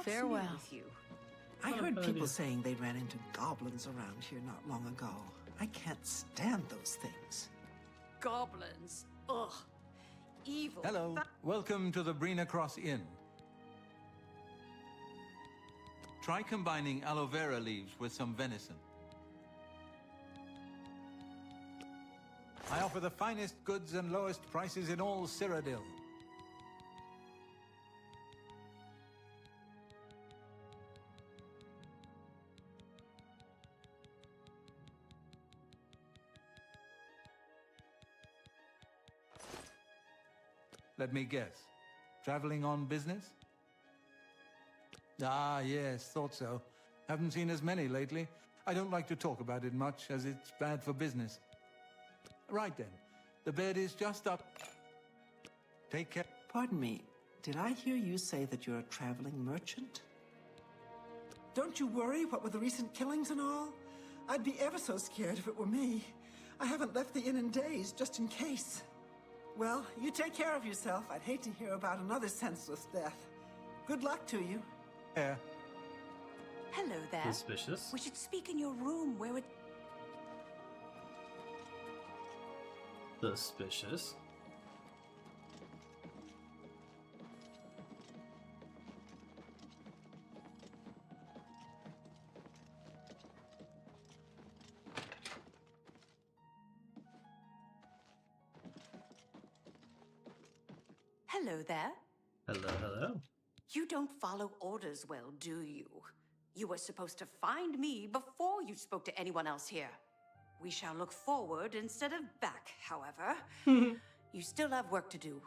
Farewell.
With you? I heard people saying they ran into goblins around here not long ago. I can't stand those things.
Goblins. Ugh. Evil.
Hello. Welcome to the Brina Cross Inn. Try combining aloe vera leaves with some venison. I offer the finest goods and lowest prices in all Cyrodiil. Let me guess. Traveling on business? Ah, yes, thought so. Haven't seen as many lately. I don't like to talk about it much, as it's bad for business. Right then. The bed is just up. Take care.
Pardon me, did I hear you say that you're a traveling merchant? Don't you worry, what with the recent killings and all? I'd be ever so scared if it were me. I haven't left the inn in days, just in case. Well, you take care of yourself. I'd hate to hear about another senseless death. Good luck to you.
Yeah.
Hello there.
Suspicious.
We should speak in your room where it...
Suspicious.
Hello there.
Hello, hello.
You don't follow orders well, do you? You were supposed to find me before you spoke to anyone else here. We shall look forward instead of back, however. You still have work to do.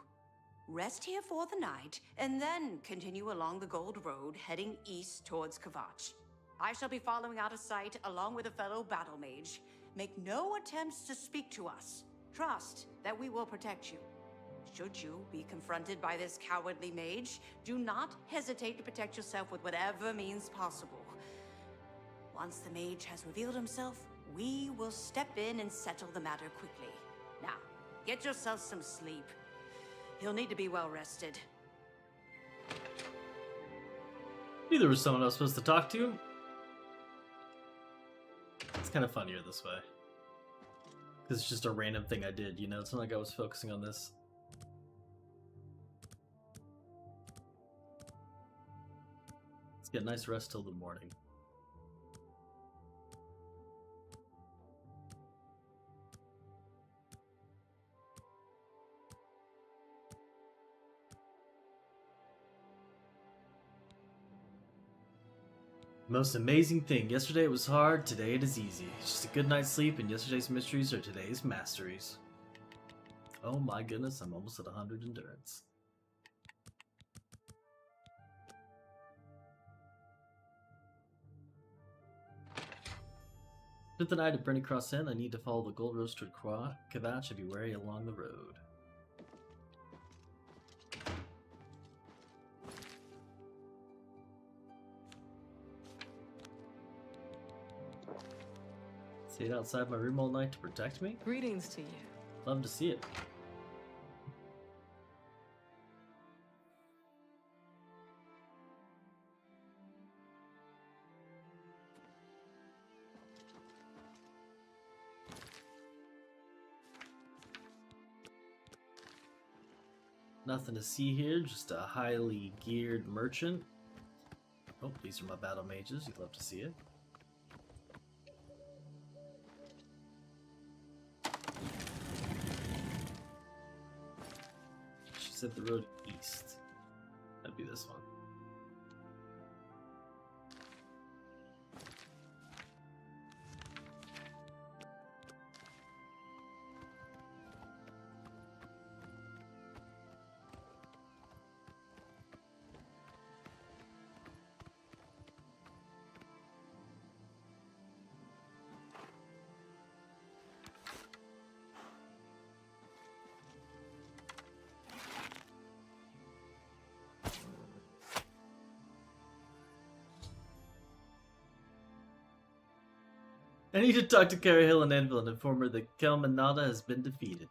Rest here for the night, and then continue along the Gold Road, heading east towards Kvatch. I shall be following out of sight along with a fellow battle mage. Make no attempts to speak to us. Trust that we will protect you. Should you be confronted by this cowardly mage, do not hesitate to protect yourself with whatever means possible. Once the mage has revealed himself, we will step in and settle the matter quickly. Now, get yourself some sleep. You'll need to be well rested.
Knew there was someone I was supposed to talk to. It's kind of funnier this way. Because it's just a random thing I did, you know? It's not like I was focusing on this. Let's get a nice rest till the morning. Most amazing thing. Yesterday it was hard, today it is easy. Just a good night's sleep, and yesterday's mysteries are today's masteries. Oh my goodness, I'm almost at 100 endurance. To the night of Briny Cross Inn, I need to follow the gold roasted Kvatch and be wary along the road. Stayed outside my room all night to protect me?
Greetings to you.
Love to see it. Nothing to see here, just a highly geared merchant. Oh, these are my battle mages. You'd love to see it. She said the road east. That'd be this one. I need to talk to Carrie Hill and Anvil and inform her that Kelmanada has been defeated.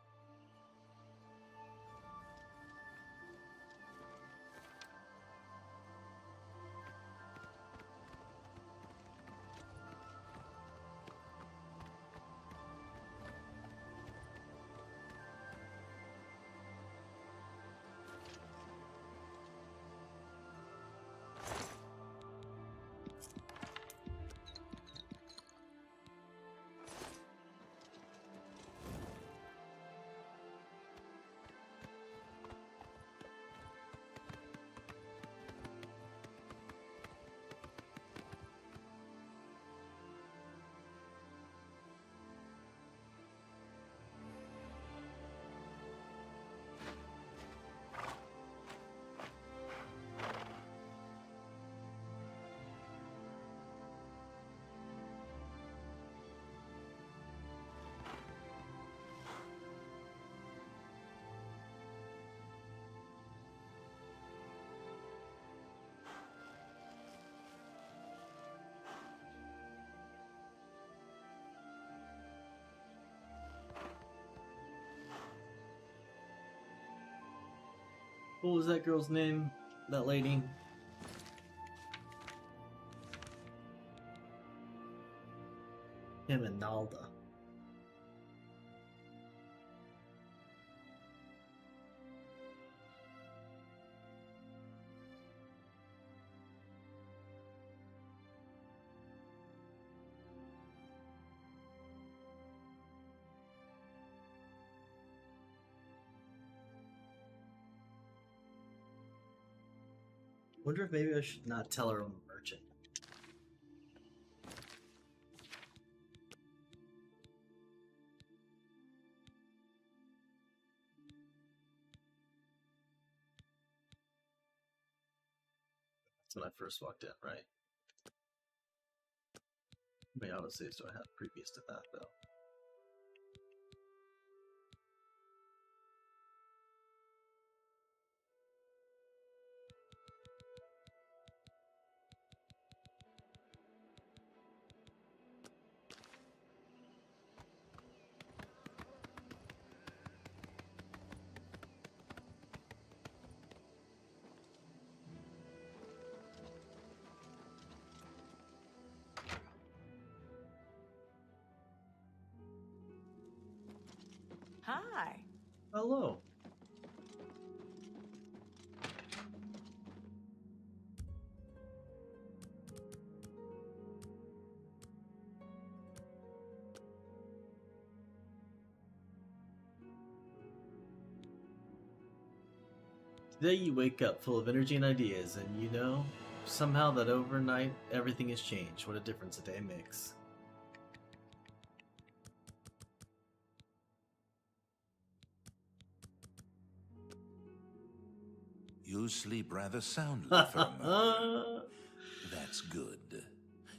What was that girl's name? That lady? Him and Nalda. Wonder if maybe I should not tell her I'm a merchant. That's when I first walked in, right? I mean, obviously, so I had previous to that, though. hello. Today you wake up full of energy and ideas, and you know, somehow that overnight everything has changed. What a difference a day makes.
You sleep rather soundly for a murderer. That's good.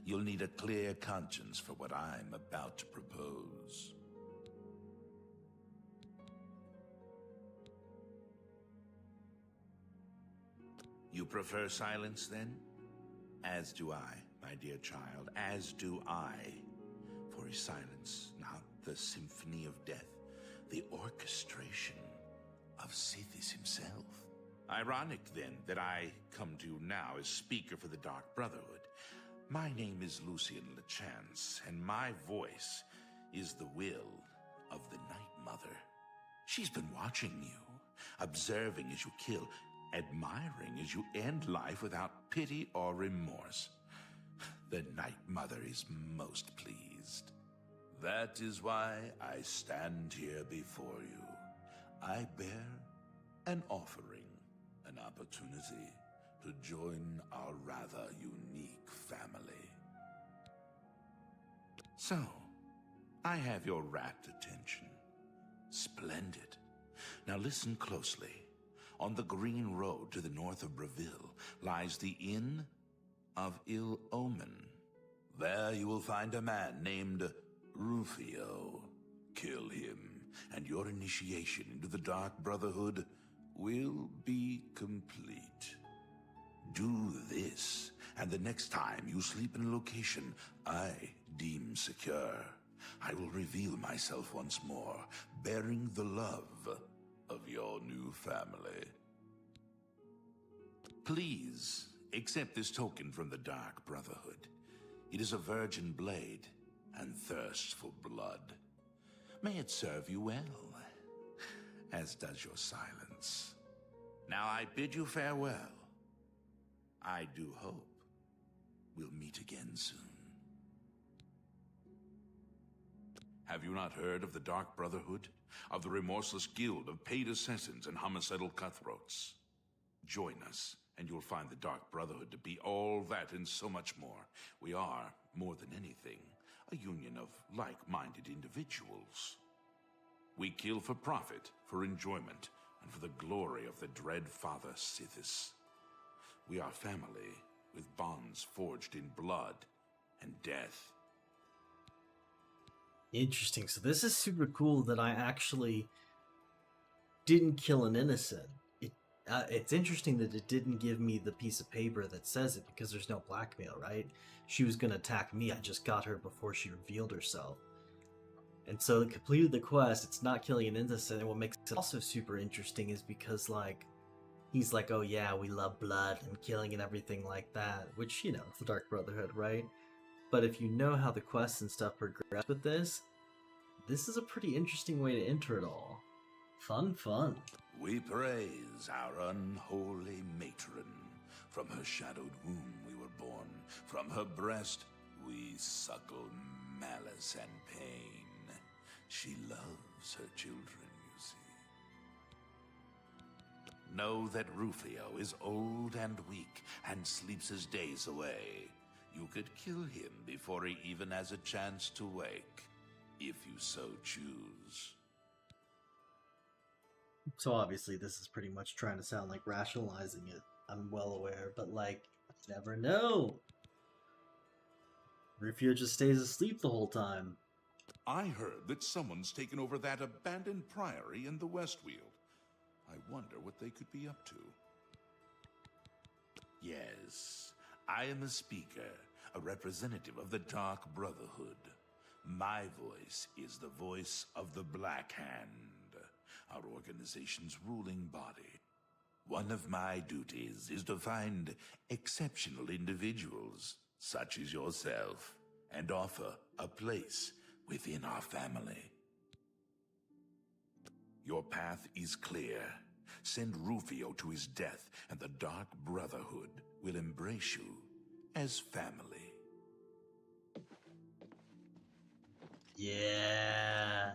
You'll need a clear conscience for what I'm about to propose. You prefer silence, then? As do I, my dear child, as do I. For is silence not the symphony of death, the orchestration of Sithis himself? Ironic, then, that I come to you now as speaker for the Dark Brotherhood. My name is Lucian LeChance, and my voice is the will of the Night Mother. She's been watching you, observing as you kill, admiring as you end life without pity or remorse. The Night Mother is most pleased. That is why I stand here before you. I bear an offering, an opportunity to join our rather unique family. So, I have your rapt attention. Splendid. Now listen closely. On the green road to the north of Breville lies the Inn of Ill Omen. There you will find a man named Rufio. Kill him, and your initiation into the Dark Brotherhood will be complete. Do this, and the next time you sleep in a location I deem secure, I will reveal myself once more, bearing the love of your new family. Please accept this token from the Dark Brotherhood. It is a virgin blade and thirst for blood. May it serve you well, as does your silence. Now I bid you farewell. I do hope we'll meet again soon. Have you not heard of the Dark Brotherhood? Of the remorseless guild of paid assassins and homicidal cutthroats? Join us, and you'll find the Dark Brotherhood to be all that and so much more. We are, more than anything, a union of like-minded individuals. We kill for profit, for enjoyment, and for the glory of the dread Father Sithis. We are family, with bonds forged in blood and death.
Interesting. So this is super cool that I actually didn't kill an innocent. It's interesting that it didn't give me the piece of paper that says it, because there's no blackmail, right? She was going to attack me. I just got her before she revealed herself. And so it completed the quest. It's not killing an innocent. And what makes it also super interesting is because, like, he's like, oh yeah, we love blood and killing and everything like that. Which, you know, it's the Dark Brotherhood, right? But if you know how the quests and stuff progress with this is a pretty interesting way to enter it all. Fun, fun.
We praise our unholy matron. From her shadowed womb we were born. From her breast we suckle malice and pain. She loves her children, you see. Know that Rufio is old and weak and sleeps his days away. You could kill him before he even has a chance to wake, if you so choose.
So obviously this is pretty much trying to sound like rationalizing it. I'm well aware, but like, never know. Rufio just stays asleep the whole time.
I heard that someone's taken over that abandoned priory in the Westweald. I wonder what they could be up to. Yes, I am a speaker, a representative of the Dark Brotherhood. My voice is the voice of the Black Hand, our organization's ruling body. One of my duties is to find exceptional individuals, such as yourself, and offer a place within our family. Your path is clear. Send Rufio to his death, and the Dark Brotherhood will embrace you as family.
Yeah.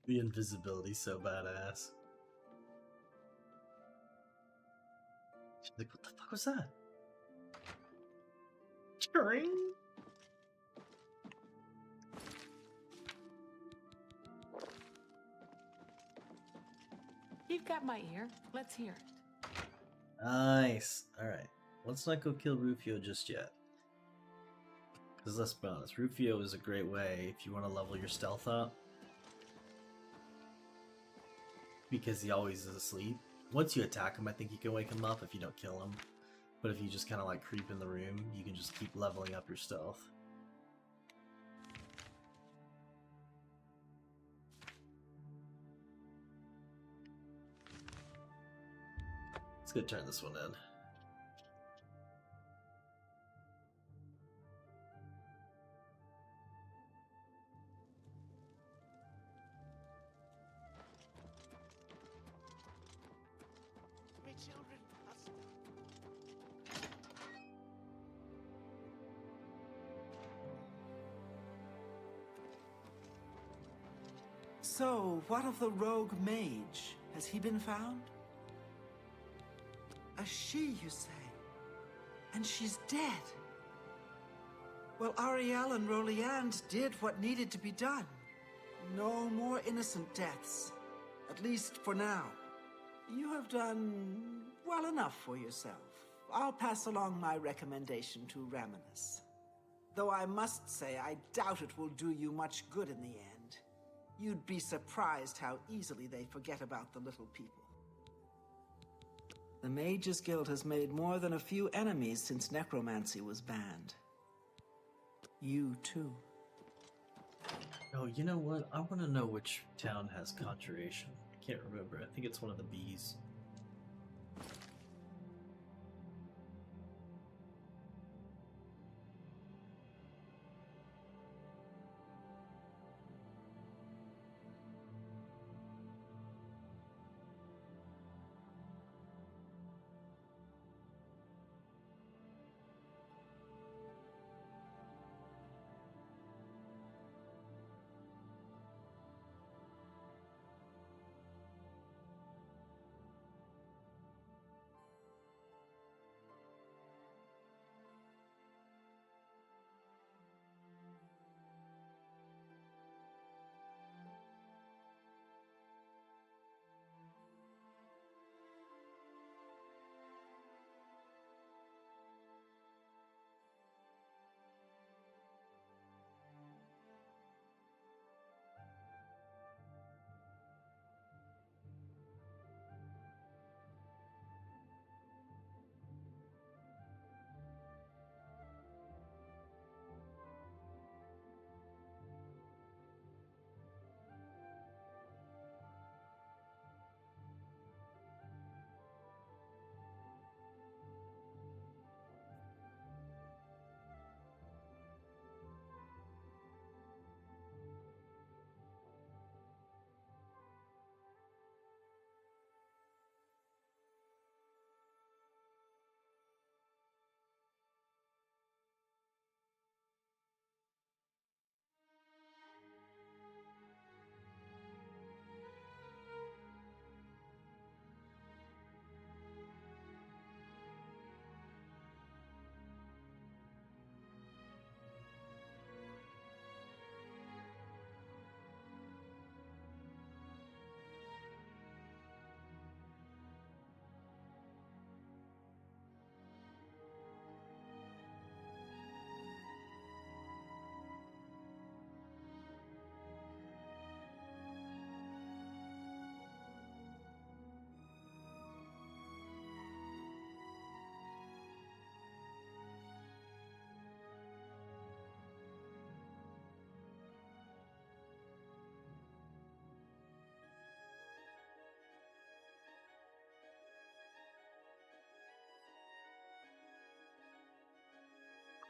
The invisibility's so badass. She's like, what the fuck was that? Chirring.
You've got my ear. Let's hear it.
Nice. Alright. Let's not go kill Rufio just yet. Because let's be honest, Rufio is a great way if you want to level your stealth up. Because he always is asleep. Once you attack him, I think you can wake him up if you don't kill him. But if you just kind of like creep in the room, you can just keep leveling up your stealth. Let's go turn this one in.
So, what of the rogue mage? Has he been found? A she, you say? And she's dead. Well, Ariel and Roliand did what needed to be done. No more innocent deaths. At least for now. You have done well enough for yourself. I'll pass along my recommendation to Raminus. Though I must say, I doubt it will do you much good in the end. You'd be surprised how easily they forget about the little people. The Mages Guild has made more than a few enemies since necromancy was banned. You too.
Oh, you know what? I want to know which town has conjuration. I can't remember. I think it's one of the bees.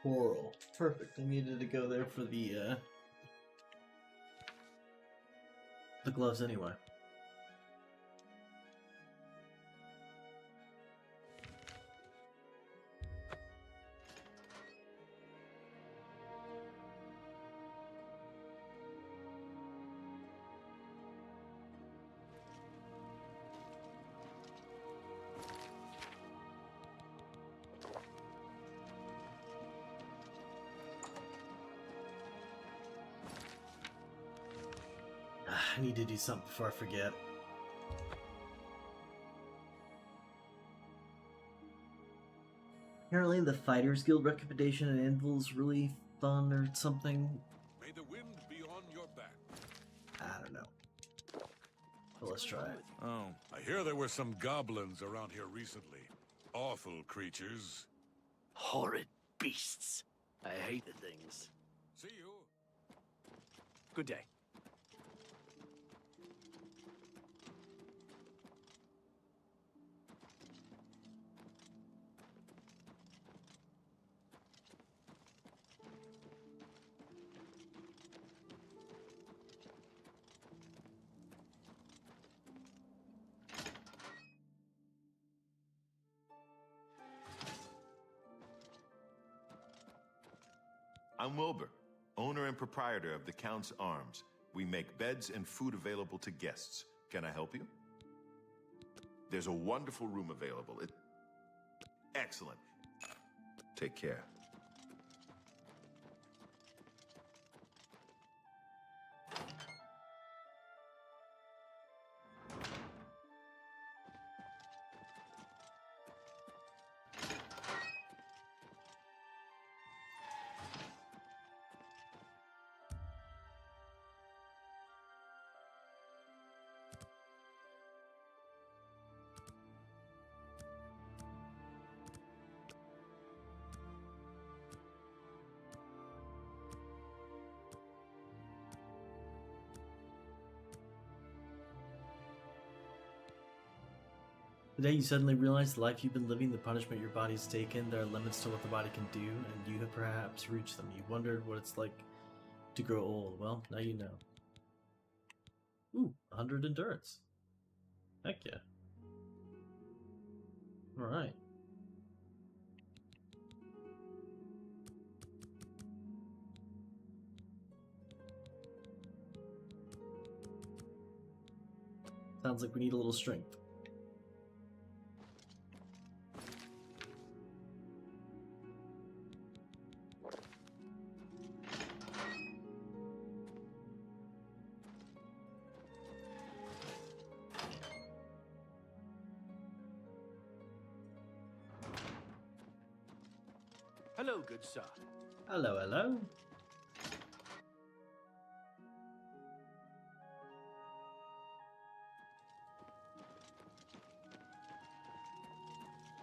Coral. Perfect. I needed to go there for the the gloves anyway. I need to do something before I forget. Apparently the Fighters Guild recommendation at Anvil is really fun or something.
May the wind be on your back.
I don't know. But let's try it.
Oh, I hear there were some goblins around here recently. Awful creatures.
Horrid beasts. I hate the things.
See you.
Good day.
I'm Wilbur, owner and proprietor of the Count's Arms. We make beds and food available to guests. Can I help you? There's a wonderful room available. Excellent. Take care.
The day you suddenly realize the life you've been living, the punishment your body's taken, there are limits to what the body can do, and you have perhaps reached them. You wondered what it's like to grow old. Well, now you know. Ooh, 100 endurance. Heck yeah. Alright. Sounds like we need a little strength.
Hello, good sir.
Hello, hello.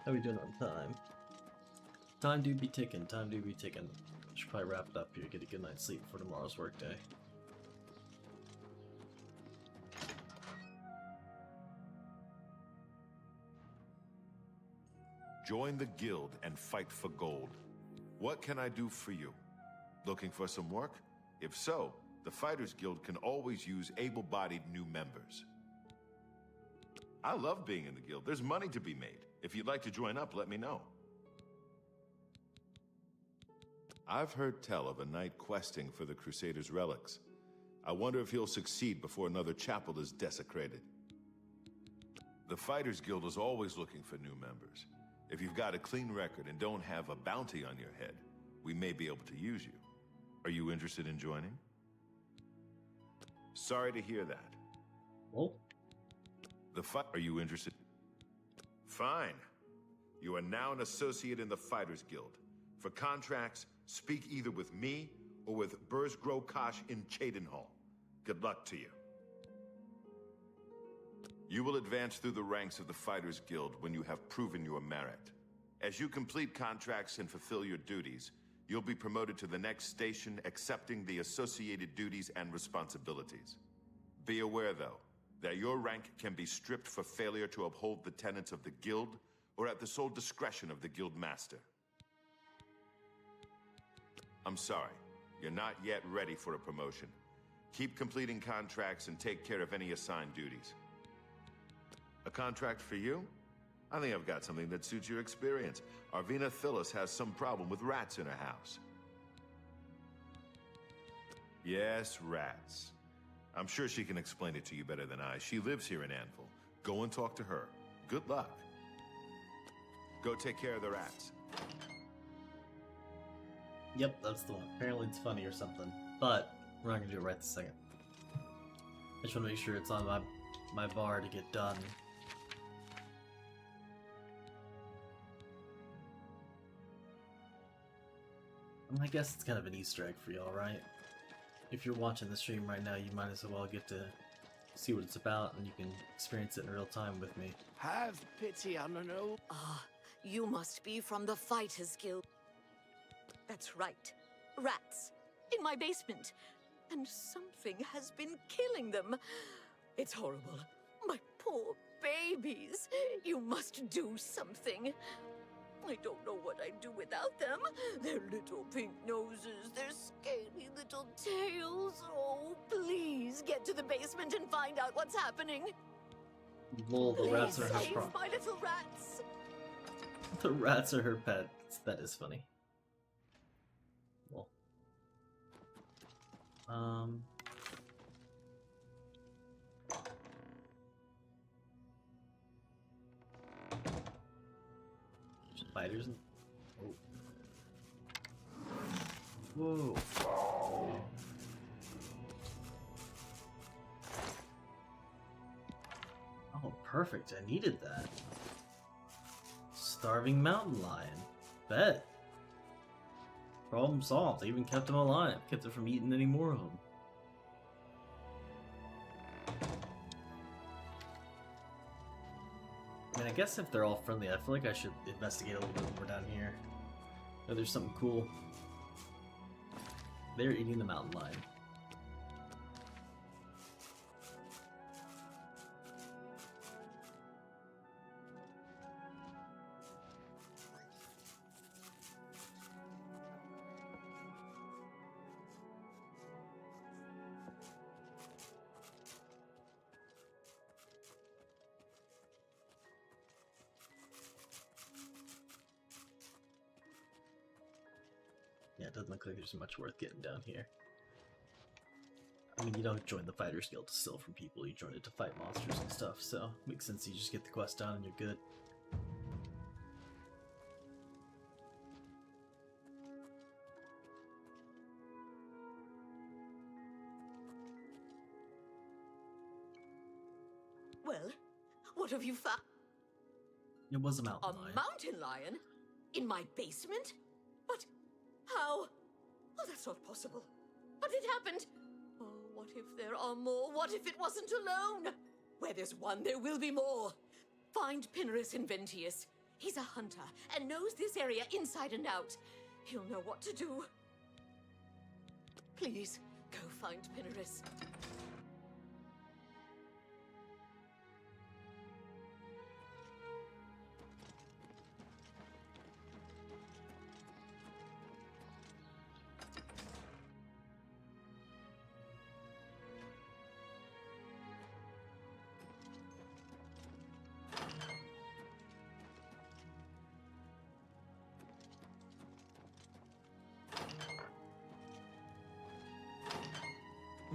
How we doing on time? Time do be ticking, time do be ticking. Should probably wrap it up here, get a good night's sleep for tomorrow's workday.
Join the guild and fight for gold. What can I do for you? Looking for some work? If so, the Fighters Guild can always use able-bodied new members. I love being in the guild. There's money to be made. If you'd like to join up, let me know. I've heard tell of a knight questing for the Crusaders' relics. I wonder if he'll succeed before another chapel is desecrated. The Fighters Guild is always looking for new members. If you've got a clean record and don't have a bounty on your head, we may be able to use you. Are you interested in joining? Sorry to hear that.
Well?
Are you interested? Fine. You are now an associate in the Fighters Guild. For contracts, speak either with me or with Burzgro Kosh in Cheydinhall. Good luck to you. You will advance through the ranks of the Fighters Guild when you have proven your merit. As you complete contracts and fulfill your duties, you'll be promoted to the next station, accepting the associated duties and responsibilities. Be aware, though, that your rank can be stripped for failure to uphold the tenets of the Guild or at the sole discretion of the Guild Master. I'm sorry, you're not yet ready for a promotion. Keep completing contracts and take care of any assigned duties. A contract for you? I think I've got something that suits your experience. Arvina Phyllis has some problem with rats in her house. Yes, rats. I'm sure she can explain it to you better than I. She lives here in Anvil. Go and talk to her. Good luck. Go take care of the rats.
Yep, that's the one. Apparently it's funny or something. But we're not gonna do it right this second. I just want to make sure it's on my bar to get done. I guess it's kind of an Easter egg for y'all, right? If you're watching the stream right now, you might as well get to see what it's about, and you can experience it in real time with me.
Have pity on an old...
Ah, you must be from the Fighters Guild. That's right. Rats. In my basement. And something has been killing them. It's horrible. My poor babies. You must do something. I don't know what I'd do without them. Their little pink noses, their scaly little tails. Oh, please get to the basement and find out what's happening.
Lol, the rats are her
Save
problem.
my little rats.
The rats are her pets. That is funny. Well. Spiders and... Oh. Whoa. Oh, perfect. I needed that. Starving mountain lion. Bet. Problem solved. I even kept him alive. Kept it from eating any more of them. I mean, I guess if they're all friendly, I feel like I should investigate a little bit more down here. Oh, there's something cool. They're eating the mountain lion. Yeah, it doesn't look like there's much worth getting down here. I mean, you don't join the Fighters Guild to steal from people, you join it to fight monsters and stuff, so makes sense you just get the quest done and you're good.
Well, what have you found?
It was a mountain
A
lion.
mountain lion? In my basement? But how? Oh, that's not possible. But it happened. Oh, what if there are more? What if it wasn't alone? Where there's one, there will be more. Find Pinnerus Inventius. He's a hunter and knows this area inside and out. He'll know what to do. Please, go find Pinnerus.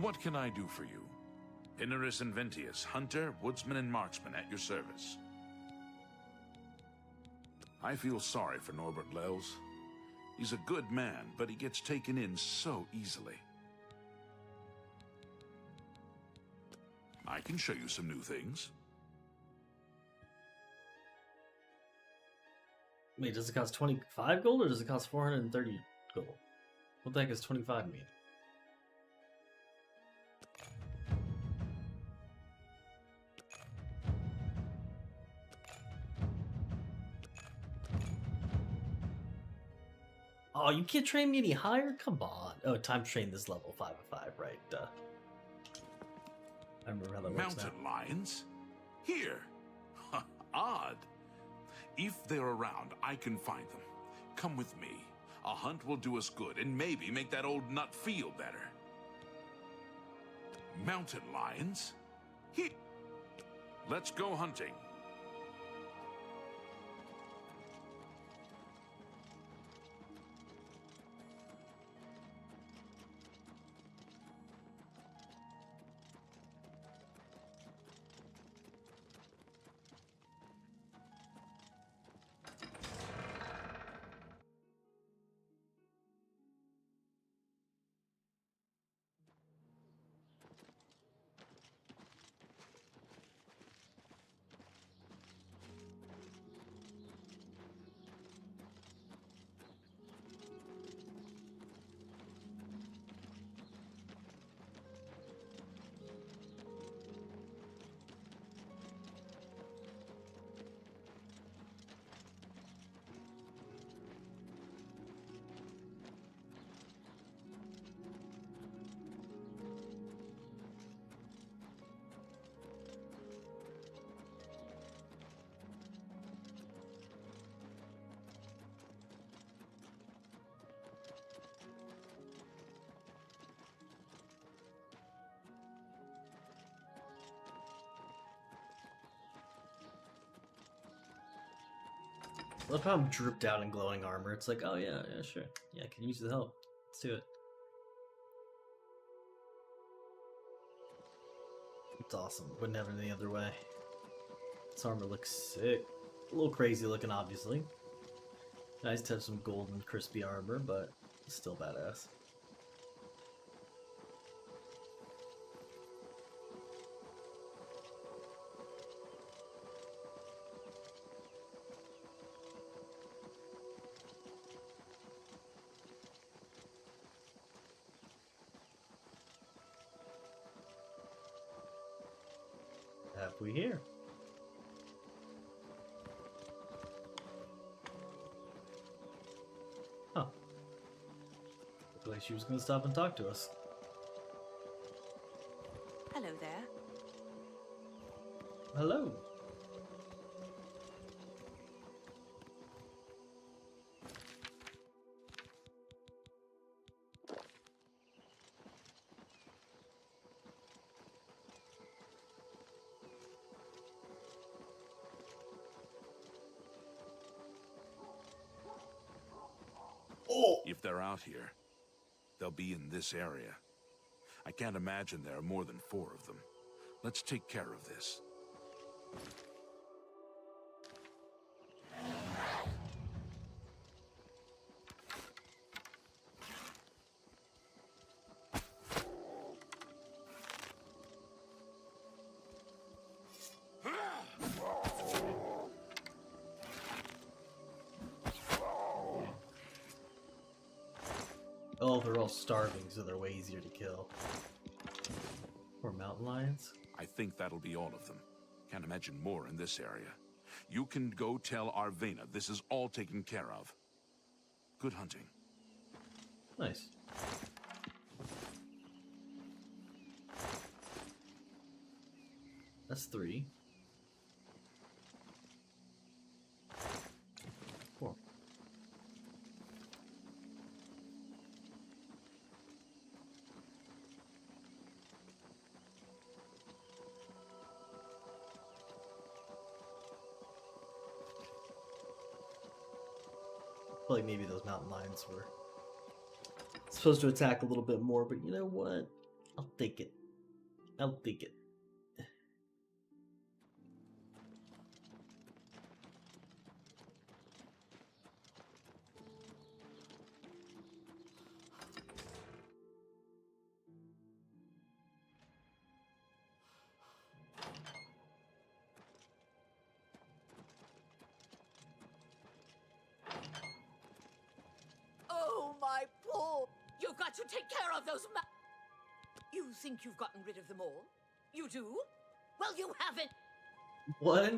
What can I do for you? Pinnerus Inventius, hunter, woodsman, and marksman at your service. I feel sorry for Norbert Lels. He's a good man, but he gets taken in so easily. I can show you some new things.
Wait, does it cost 25 gold or does it cost 430 gold? What the heck does 25 mean? Oh, you can't train me any higher? Come on. Oh, time to train this level 5 of 5, right? I remember how that works now.
Mountain lions? Here. Odd. If they're around, I can find them. Come with me. A hunt will do us good and maybe make that old nut feel better.
Mountain lions? Let's go hunting.
I love how I'm dripped out in glowing armor. It's like, oh yeah, sure. Yeah, I can use the help. Let's do it. It's awesome. Wouldn't have it any other way. This armor looks sick. A little crazy looking, obviously. Nice to have some golden, crispy armor, but still badass. Have we here? Huh. Looked like she was gonna stop and talk to us.
Hello there.
Hello.
If they're out here, they'll be in this area. I can't imagine there are more than 4 of them. Let's take care of this.
Oh, they're all starving, so they're way easier to kill. Or mountain lions?
I think that'll be all of them. Can't imagine more in this area. You can go tell Arvena this is all taken care of. Good hunting.
Nice. That's 3. 4. Like maybe those mountain lions were supposed to attack a little bit more, but you know what? I'll take it. I'll take it.
Oh, my poor! You've got to take care of those You think you've gotten rid of them all? You do? Well, you haven't!
What?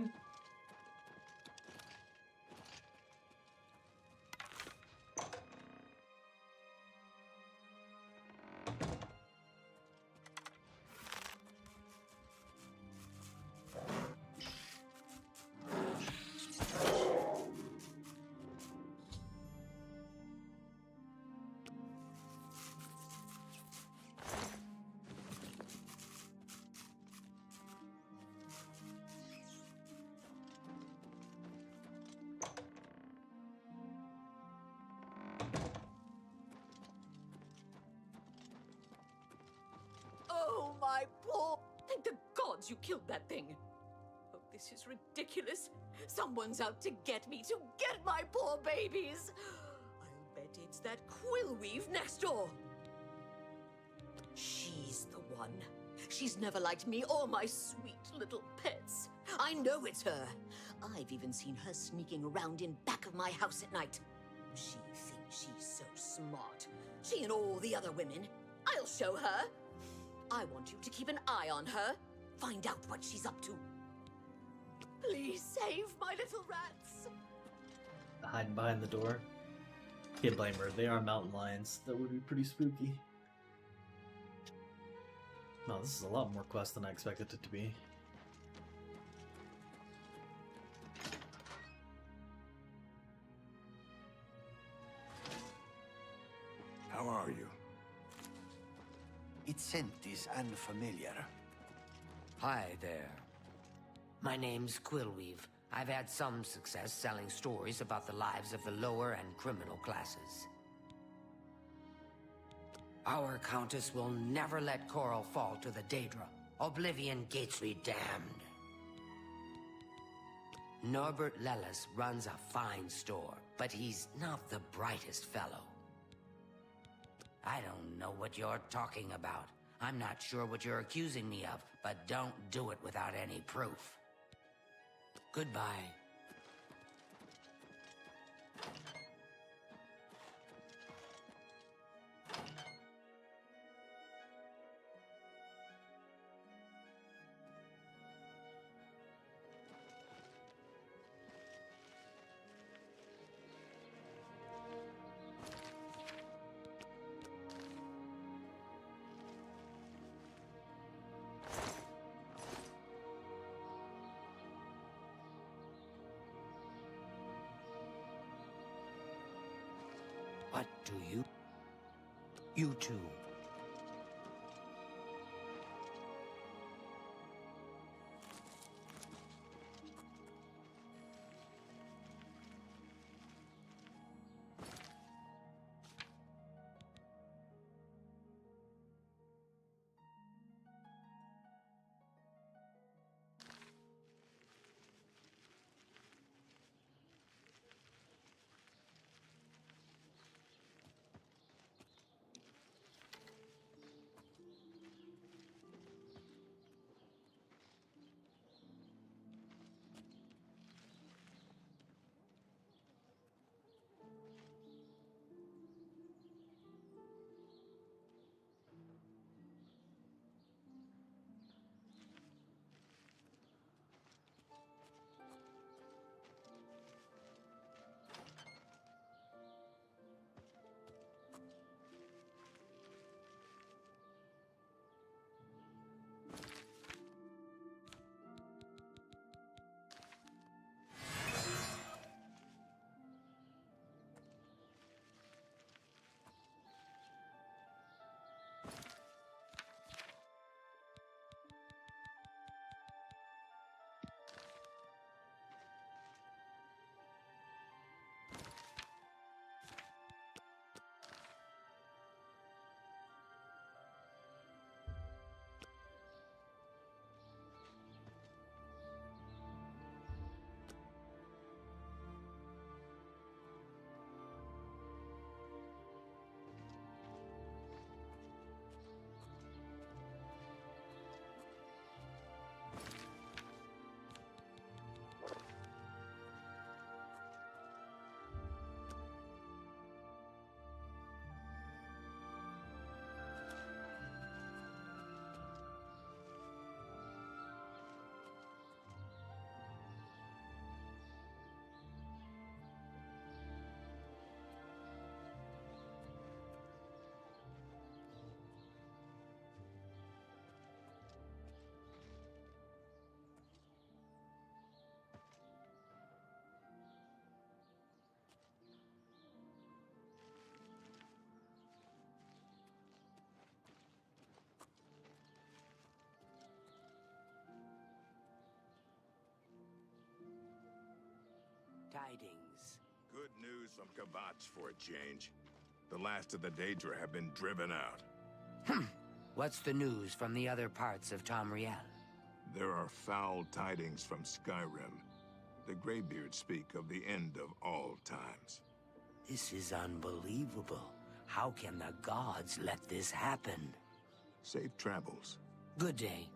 poor... Thank the gods you killed that thing. Oh, this is ridiculous. Someone's out to get me, to get my poor babies. I'll bet it's that Quillweave next door. She's the one. She's never liked me or my sweet little pets. I know it's her. I've even seen her sneaking around in back of my house at night. She thinks she's so smart. She and all the other women. I'll show her. I want you to keep an eye on her. Find out what she's up to. Please save my little rats.
Hiding behind the door. Can't blame her. They are mountain lions. That would be pretty spooky. No, this is a lot more quest than I expected it to be.
How are you? Its scent is unfamiliar.
Hi there. My name's Quillweave. I've had some success selling stories about the lives of the lower and criminal classes. Our Countess will never let Coral fall to the Daedra. Oblivion gates be damned. Norbert Lellis runs a fine store, but he's not the brightest fellow. I don't know what you're talking about. I'm not sure what you're accusing me of, but don't do it without any proof. Goodbye. What do you? You too. Tidings.
Good news from Kvatch for a change. The last of the Daedra have been driven out.
What's the news from the other parts of Tamriel?
There are foul tidings from Skyrim. The Greybeards speak of the end of all times.
This is unbelievable. How can the gods let this happen?
Safe travels.
Good day.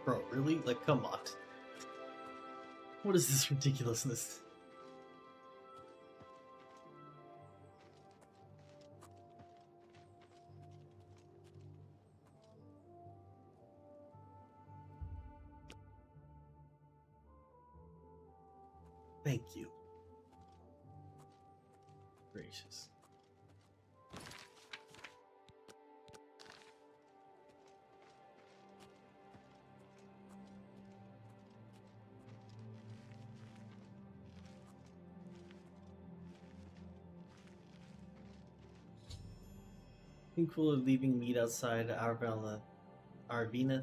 Bro, really? Like, come on. What is this ridiculousness? Thank you. Gracious. Thankful of leaving meat outside Arvina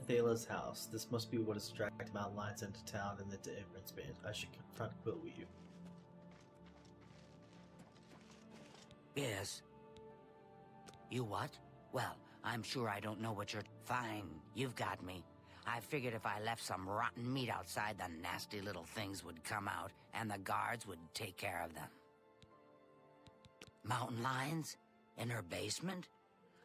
Thala's house. This must be what has dragged mountain lions into town and into Band. I should confront Quillweave.
Yes. You what? Well, I'm sure I don't know what you're... Fine, you've got me. I figured if I left some rotten meat outside, the nasty little things would come out, and the guards would take care of them. Mountain lions? In her basement?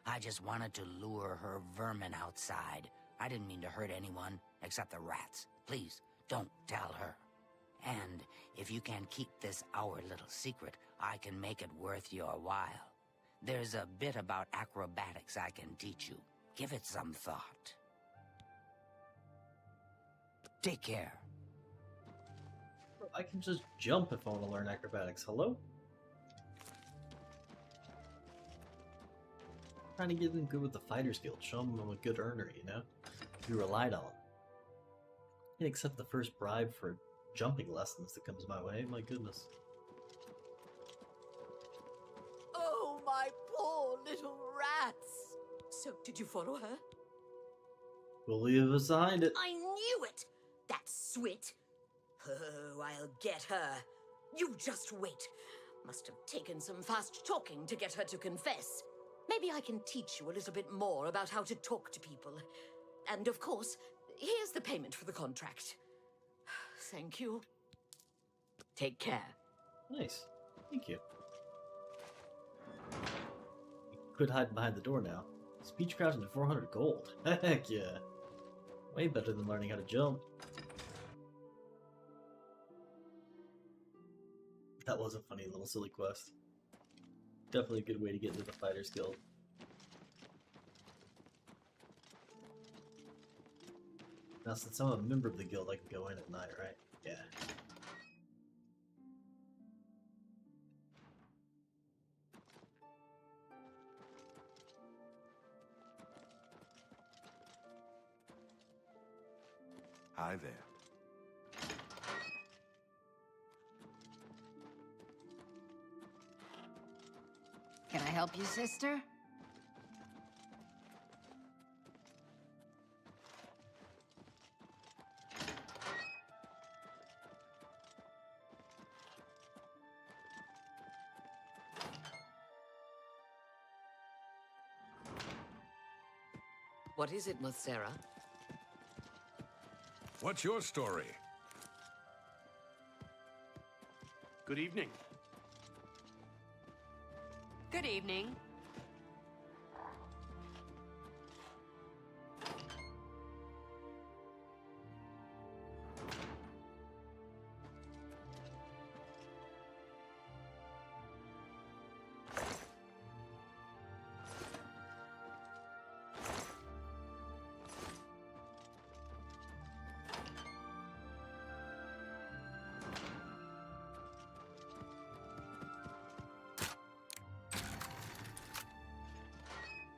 I just wanted to lure her vermin outside. I didn't mean to hurt anyone, except the rats. Please, don't tell her. And if you can keep this our little secret, I can make it worth your while. There's a bit about acrobatics I can teach you. Give it some thought. Take care.
Bro, I can just jump if I want to learn acrobatics. Hello? Trying to get in good with the Fighters Guild. Show them I'm a good earner, you know? Be relied on. Can't accept the first bribe for jumping lessons that comes my way. My goodness.
Oh, my poor little rats! So, did you follow her?
Believe us behind it.
I knew it! That Swit! Oh, I'll get her. You just wait. Must have taken some fast talking to get her to confess. Maybe I can teach you a little bit more about how to talk to people. And of course, here's the payment for the contract. Thank you. Take care.
Nice. Thank you. Quit hiding behind the door now. Speechcraft into 400 gold. Heck yeah. Way better than learning how to jump. That was a funny little silly quest. Definitely a good way to get into the Fighters Guild. Now, since I'm a member of the guild, I can go in at night, right? Yeah.
Hi there.
Can I help you, sister?
What is it, Mothera?
What's your story?
Good evening.
Good evening.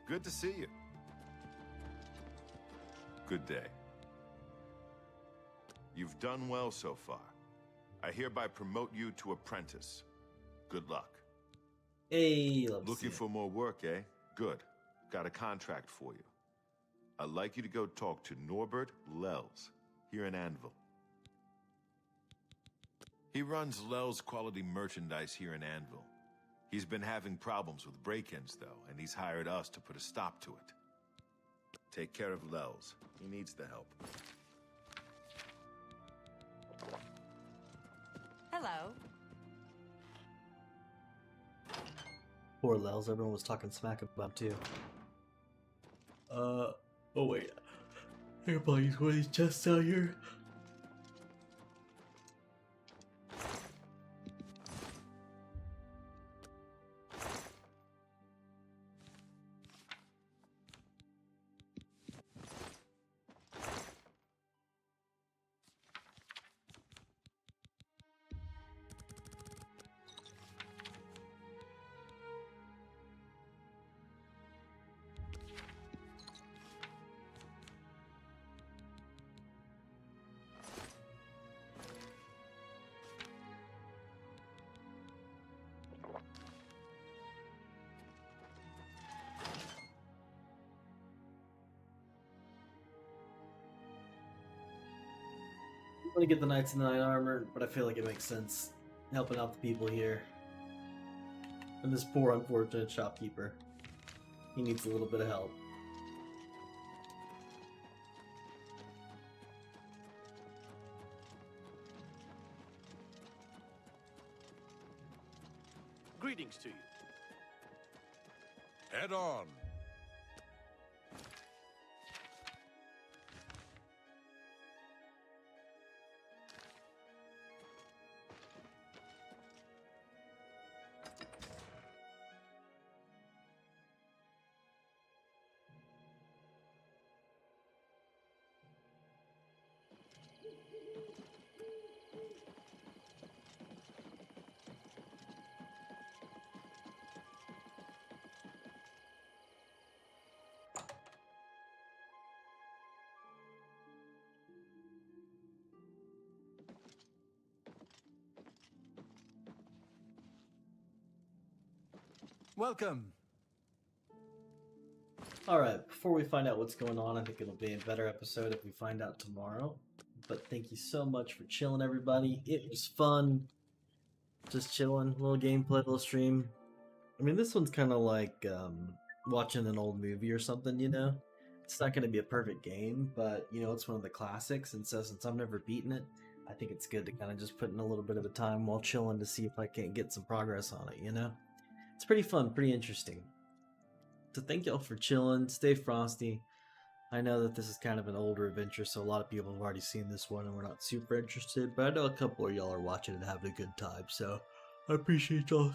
Good to see you. Good day. You've done well so far. I hereby promote you to apprentice. Good luck.
Hey, love to see
Looking
it.
for more work, eh? Good. Got a contract for you. I'd like you to go talk to Norbert Lels, here in Anvil. He runs Lels Quality Merchandise here in Anvil. He's been having problems with break-ins, though, and he's hired us to put a stop to it. Take care of Lels. He needs the help.
Hello.
Poor Lels, everyone was talking smack about him, too. Oh wait. Everybody's with his chests out here. I want to get the Knights in the Night armor, but I feel like it makes sense helping out the people here. And this poor, unfortunate shopkeeper. He needs a little bit of help.
Greetings to you.
Head on.
Welcome.
Alright, before we find out what's going on, I think it'll be a better episode if we find out tomorrow. But thank you so much for chilling, everybody. It was fun. Just chilling, little gameplay, little stream. I mean, this one's kind of like watching an old movie or something, you know? It's not going to be a perfect game, but, you know, it's one of the classics, and so since I've never beaten it, I think it's good to kind of just put in a little bit of a time while chilling to see if I can't get some progress on it, you know? It's pretty fun, pretty interesting. So thank y'all for chilling. Stay frosty. I know that this is kind of an older adventure, so a lot of people have already seen this one and we're not super interested, but I know a couple of y'all are watching and having a good time, so I appreciate y'all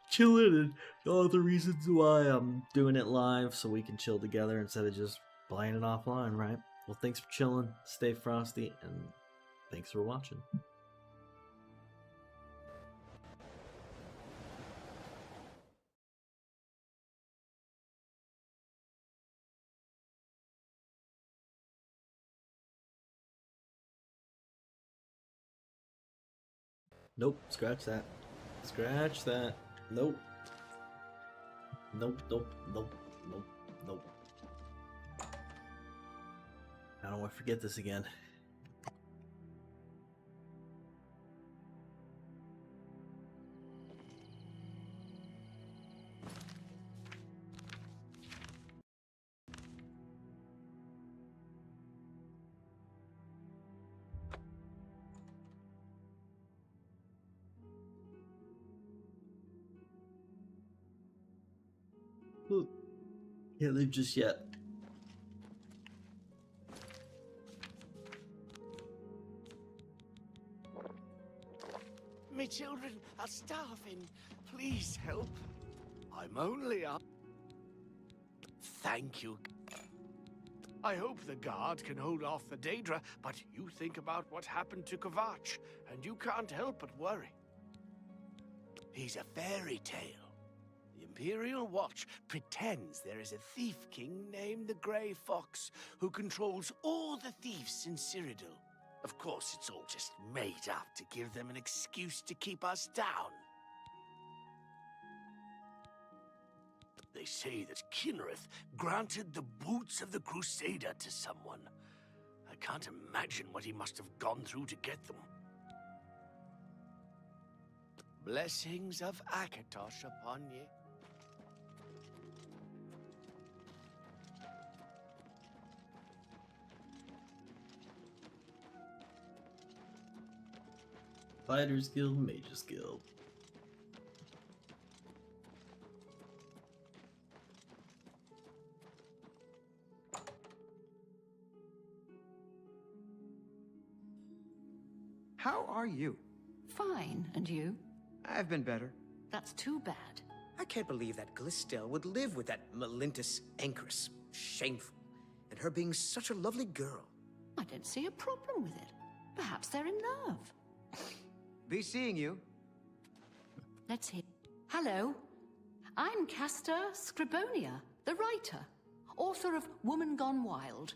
chilling and all the reasons why I'm doing it live so we can chill together instead of just playing it offline, right? Well, thanks for chilling. Stay frosty, and thanks for watching. Nope, scratch that. Scratch that. Nope. Nope, nope, nope, nope, nope. I don't want to forget this again. Can't leave just yet.
Me children are starving. Please help. I'm only up. Thank you. I hope the guard can hold off the Daedra, but you think about what happened to Kvatch, and you can't help but worry. He's a fairy tale. The Imperial Watch pretends there is a thief king named the Grey Fox who controls all the thieves in Cyrodiil. Of course, it's all just made up to give them an excuse to keep us down. They say that Kinnereth granted the boots of the Crusader to someone. I can't imagine what he must have gone through to get them. Blessings of Akatosh upon ye.
Fighters Guild, Mages Guild.
How are you?
Fine, and you?
I've been better.
That's too bad.
I can't believe that Glistel would live with that Melintus Anchoress. Shameful. And her being such a lovely girl.
I don't see a problem with it. Perhaps they're in love.
Be seeing you.
Let's hear. Hello. I'm Castor Scribonia, the writer, author of Woman Gone Wild.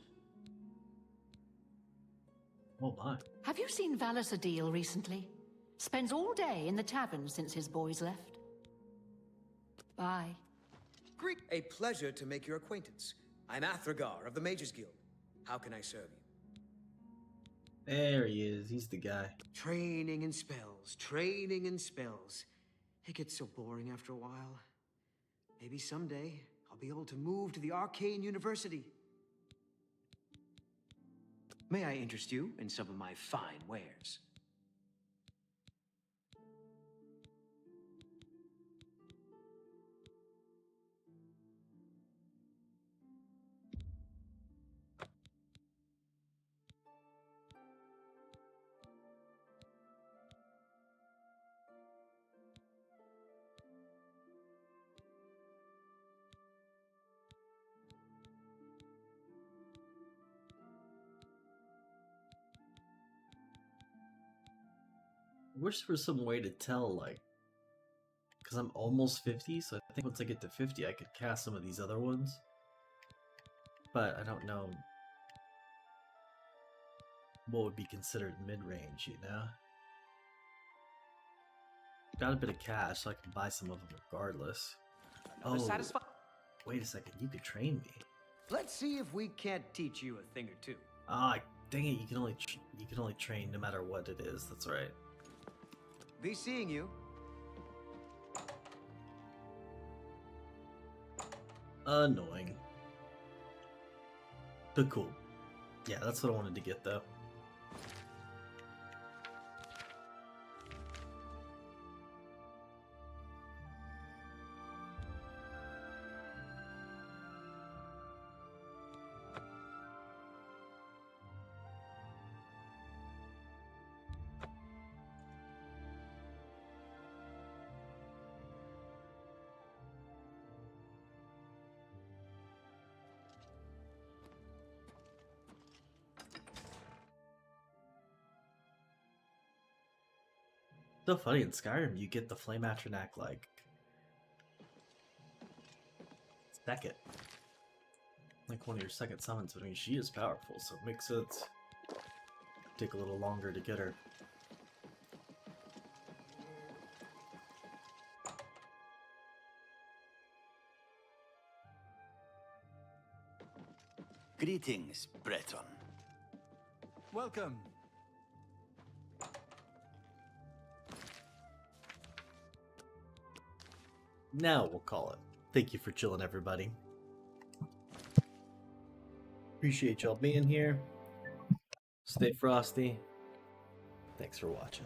Oh my.
Have you seen Valus Adil recently? Spends all day in the tavern since his boys left. Bye.
Greet. A pleasure to make your acquaintance. I'm Athragar of the Mages Guild. How can I serve you?
There he is. He's the guy.
Training in spells. Training in spells. It gets so boring after a while. Maybe someday I'll be able to move to the Arcane University. May I interest you in some of my fine wares?
I wish there was some way to tell, like, because I'm almost 50, so I think once I get to 50, I could cast some of these other ones. But I don't know what would be considered mid-range, you know? Got a bit of cash, so I can buy some of them regardless. Oh, wait a second, you could train me.
Let's see if we can't teach you a thing or two.
Ah, dang it! You can only train no matter what it is. That's right.
Be seeing you.
Annoying. But cool. Yeah, that's what I wanted to get though. So funny, in Skyrim you get the Flame Atronak like second. Like one of your second summons, but I mean she is powerful, so it makes sense. Take a little longer to get her.
Greetings, Breton.
Welcome.
Now we'll call it. Thank you for chilling, everybody. Appreciate y'all being here. Stay frosty. Thanks for watching.